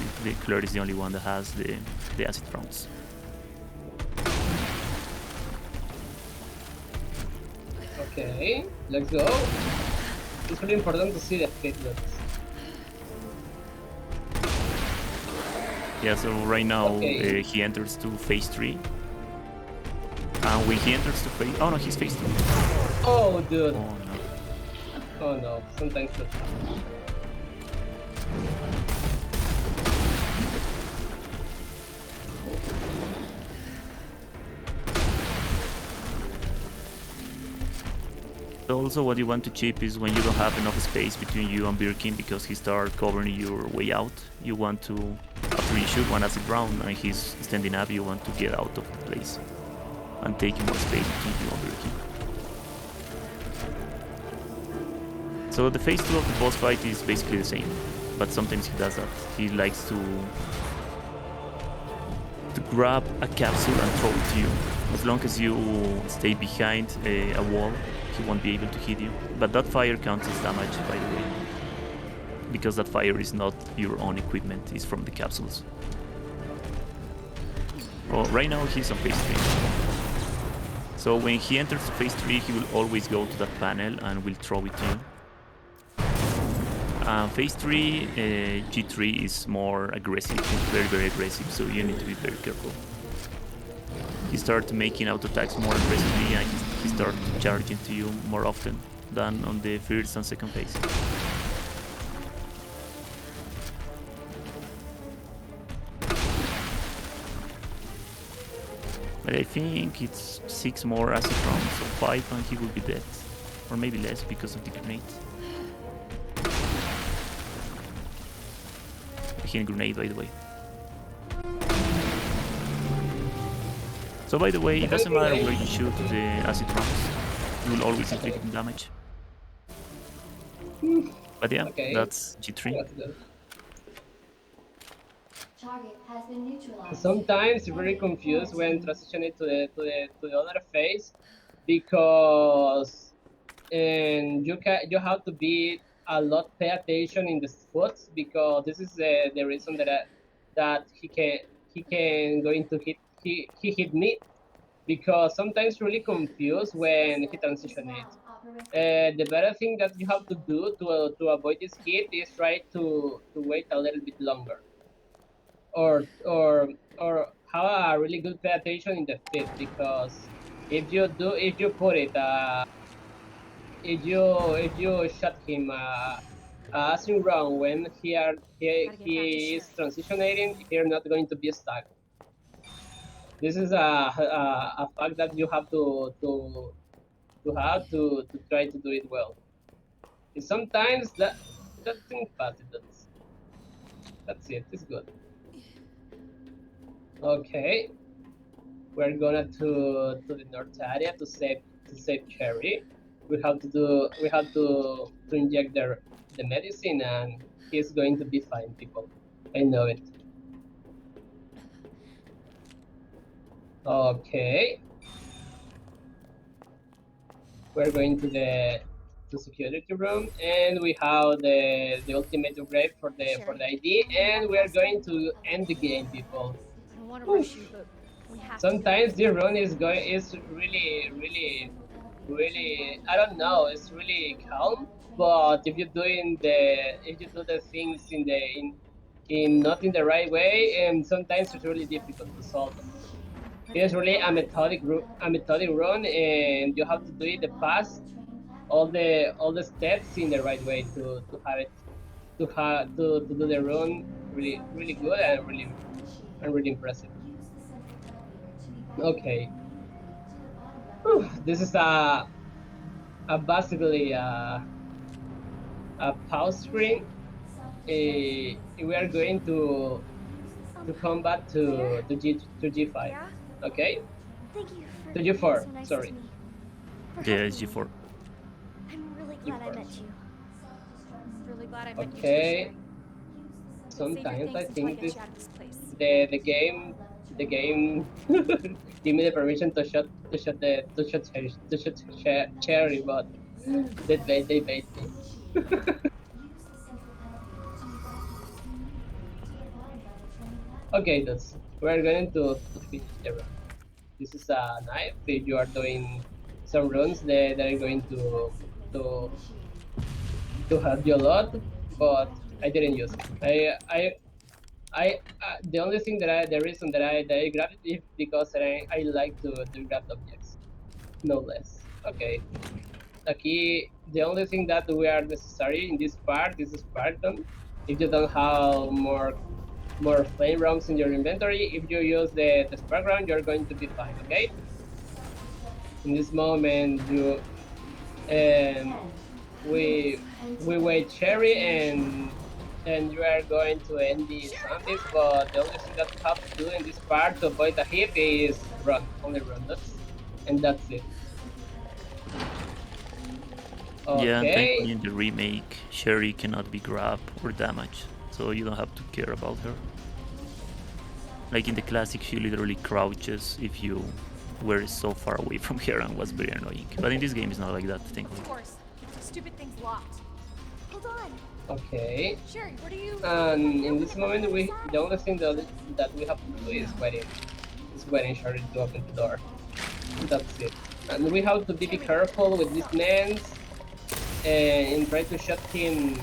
Claire is the only one that has the acid rounds. Okay, let's go. It's really important to see the Hitless. Yeah, so right now Okay. he enters to phase 3. And when he enters to phase... Oh no, he's phase 2. Oh, dude. Oh no. Oh no, sometimes that's happening. Also, what you want to chip is when you don't have enough space between you and Birkin because he starts covering your way out. You want to, after you shoot one acid round and he's standing up, you want to get out of the place and take more space between you and Birkin. So the phase 2 of the boss fight is basically the same, but sometimes he does that. He likes to grab a capsule and throw it to you. As long as you stay behind a wall, he won't be able to hit you. But that fire counts as damage, by the way, because that fire is not your own equipment, it's from the capsules. Well, right now he's on phase 3. So when he enters phase 3, he will always go to that panel and will throw it to you. Phase 3, G3 is more aggressive, very, very aggressive, so you need to be very careful. He starts making auto attacks more aggressively and he starts charging to you more often than on the first and second phase. But I think it's 6 more acid rounds, so 5 and he will be dead. Or maybe less because of the grenade. A grenade, by the way. So by the way, it doesn't matter where you shoot the acid rounds, you will always inflict damage. But yeah, Okay. that's G3. Target has been neutralized. Sometimes you're very confused when transitioning to the other phase because you have to be a lot pay attention in the spots because this is the reason that he can going to he hit me because sometimes really confused when he transitionates. The better thing that you have to do to avoid this hit is try to wait a little bit longer or have a really good pay attention in the fit because if you put it if you shot him acid round when he is transitioning, he's not going to be stuck. This is a fact that you have to try to do it well. And sometimes that thing passes. That's it. It's good. Okay, we're gonna to the north area to save Cherry. We have to inject the medicine and he's going to be fine, people. I know it. Okay. We're going to the security room and we have the ultimate upgrade for the ID and we are going to end the game, people. I want to rush you, but we have Sometimes the run is really I don't know, it's really calm, but if you do the things in not in the right way, and sometimes it's really difficult to solve them. It's really a methodic run, and you have to do it the past all the steps in the right way to have it to do the run really good and really impressive. Okay. Whew, this is basically a pause screen. We are going to come back to G5. Yeah? Okay. Thank you for To being G4. so nice Sorry. to me. For Yeah, helping it's me. G4. I'm really glad I G4. met you. Really glad I met you too, Okay. Sherry. Sometimes I Save your thanks until I think get you out of this place. the game give me the permission to shut Cherry, but they bait me. Okay, we're going to finish the run. This is a knife. If you are doing some runs, that are going to to help you a lot, but I didn't use it. The only thing the reason that I grabbed it is because I like to grab objects, no less. Okay, the only thing that we are necessary in this part is Spartan. If you don't have more flame rounds in your inventory, if you use the spark round, you're going to be fine. Okay. In this moment, um, we wait cherry and you are going to end the zombies, but the only thing that you have to do in this part to avoid the hit is run, only run. That's it. Yeah, and Okay. thankfully in the remake, Sherry cannot be grabbed or damaged, so you don't have to care about her. Like in the classic, she literally crouches if you were so far away from her and was very annoying. But in this game, it's not like that, thankfully. Of course. Stupid thing's locked. Hold on. Okay. Sherry, what are you... And in this moment, the only thing that we have to do is waiting Sherry to open the door. That's it. And we have to be careful with these men and try to shot him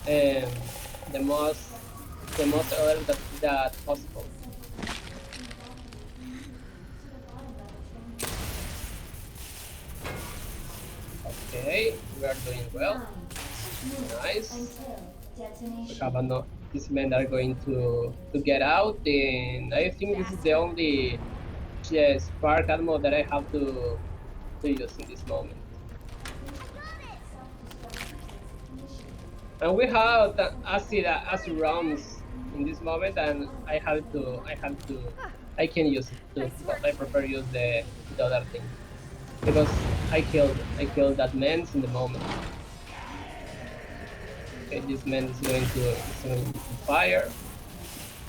the most early that possible. Okay, we are doing well. Nice. We have enough. These men are going to get out, and I think this is the only spark ammo that I have to use in this moment. And we have acid rounds in this moment, and I can use it too, but I prefer use the other thing because I killed that man in the moment. Okay, this man is going to fire.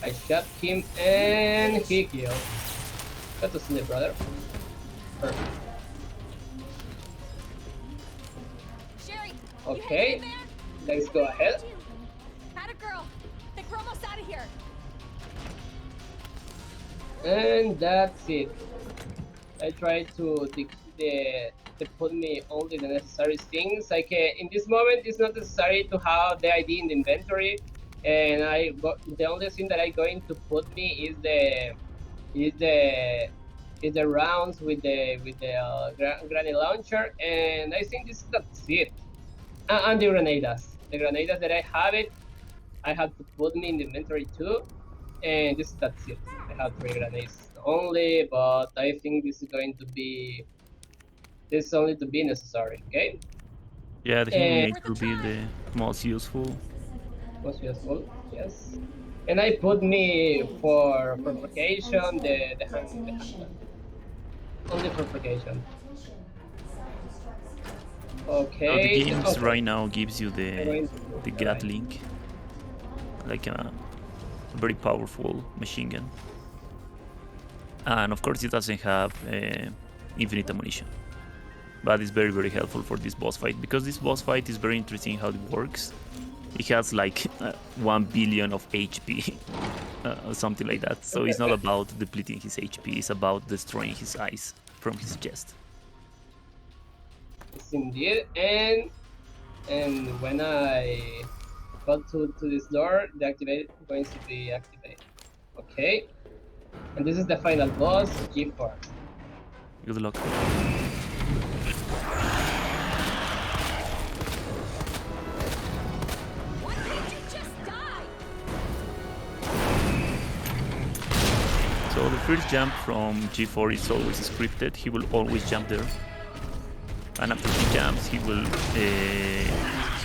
I shot him and he killed. Got to sleep, brother. Perfect. Sherry, okay, let's go ahead. Had a girl. Think we're almost out of here. And that's it. I tried to put me only the necessary things. In this moment, it's not necessary to have the ID in the inventory, and the only thing that I'm going to put me is the rounds with the granny launcher, and I think that's it. And the grenades. The grenades that I have to put me in the inventory too, and that's it. I have 3 grenades only, but I think this is only to be necessary. Okay. Yeah, the grenade will be the most useful. Most useful, yes. And I put me for provocation the handgun. Only for provocation. Okay. The game right now gives you the Gatling, like a very powerful machine gun, and of course it doesn't have infinite ammunition, but it's very, very helpful for this boss fight, because this boss fight is very interesting how it works. It has like 1 billion of HP or something like that, so it's not about depleting his HP, it's about destroying his eyes from his chest. Yes, indeed. And when I got to this door, the activate is going to be activated. Okay. And this is the final boss, G4. Good luck. Why did you just die? So the first jump from G4 is always scripted. He will always jump there, and after he jumps, he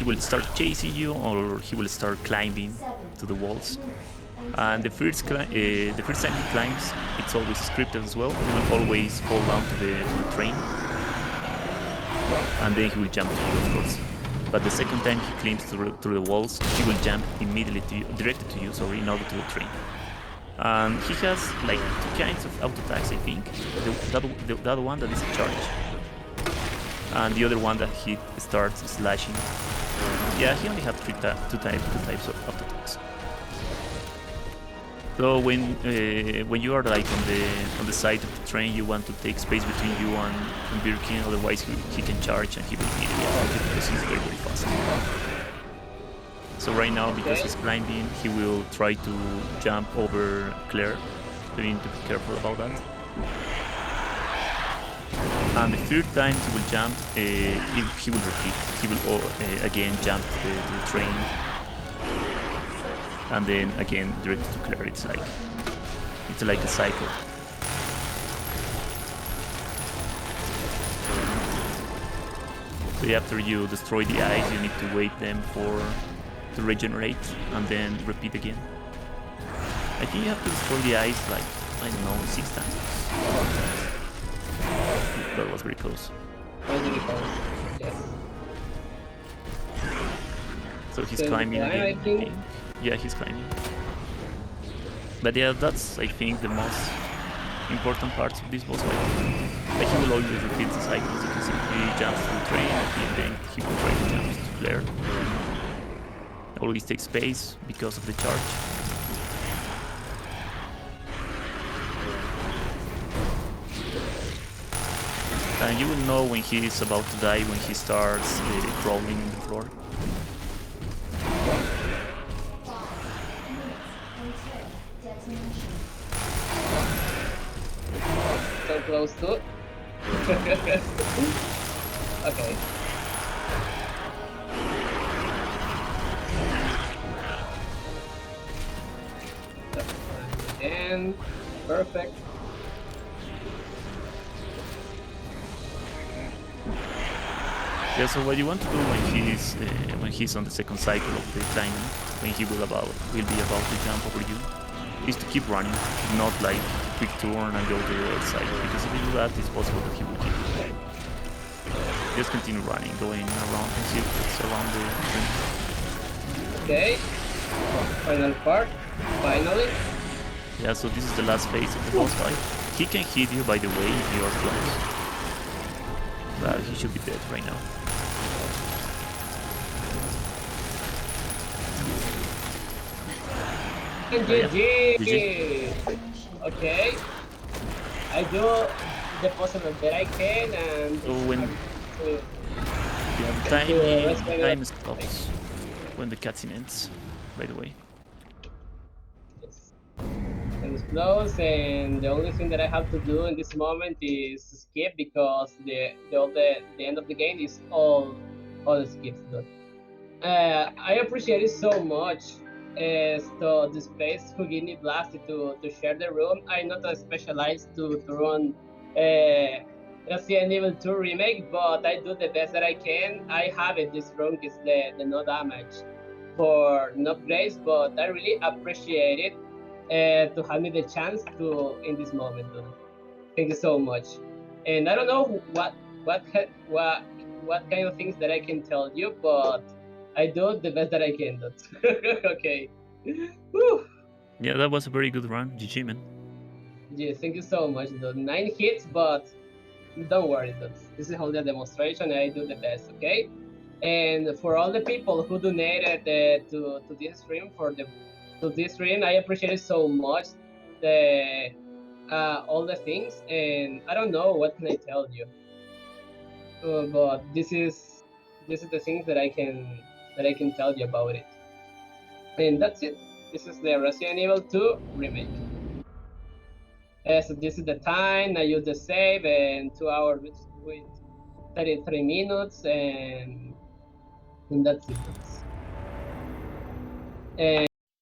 will start chasing you, or he will start climbing to the walls. And the first time he climbs, it's always scripted as well. He will always fall down to the train, and then he will jump to you, of course. But the second time he climbs through the walls, he will jump immediately directed to you, in order to the train. And he has like 2 kinds of auto attacks, I think. The other one that is a charge, and the other one that he starts slashing. Yeah, he only has two types of auto attacks. So when you are like on the side of the train, you want to take space between you and Birkin, otherwise he can charge and he will immediately attack you because he's very fast. So right now, because he's climbing, he will try to jump over Claire. So you need to be careful about that. And the third time he will jump, he will repeat. He will again jump to the train. And then again directed to Claire. It's like a cycle. So after you destroy the ice, you need to wait them to regenerate and then repeat again. I think you have to destroy the ice like, I don't know, 6 times. That was very close. Yes. So he's climbing again. Yeah, he's climbing. But yeah, that's, I think, the most important parts of this boss fight. Like, he will always repeat the cycle. As you can see, he jumps to the train, and then he will try to jump to Claire. Always takes space because of the charge. And you will know when he is about to die when he starts crawling in the floor. So close to. Okay. And perfect. Yeah, so what you want to do when he's on the second cycle of the climbing, when he will be about to jump over you, is to keep running, not like quick turn and go to the other side, because if you do that, it's possible that he will kill you. Just continue running, going around and circles around the ring. Okay. Final part. Finally. Yeah, so this is the last phase of the boss fight. He can hit you, by the way, if you are close. But he should be dead right now. GG! Okay. I do the possible that I can, and So when time stops when the cutscene ends, by the way. Yes. And it's close, and the only thing that I have to do in this moment is skip, because the end of the game is all the skips done. I appreciate it so much. So the space who give me blasted to share the room. I'm not specialized to run Resident Evil 2 remake, but I do the best that I can. I have it this room is the no damage for no upgrades, but I really appreciate it to have me the chance to in this moment. Dude. Thank you so much. And I don't know what kind of things that I can tell you, but I do the best that I can. Okay. Whew. Yeah, that was a very good run. GG, man. Yes, thank you so much. Dude. 9 hits, but don't worry, dude. This is only a demonstration. I do the best, okay? And for all the people who donated to this stream I appreciate it so much. All the things, and I don't know what can I tell you. But this is the things that I can tell you about it. And that's it. This is the Resident Evil 2 remake. So this is the time. I use the save, and 2 hours with 33 minutes, and that's it. And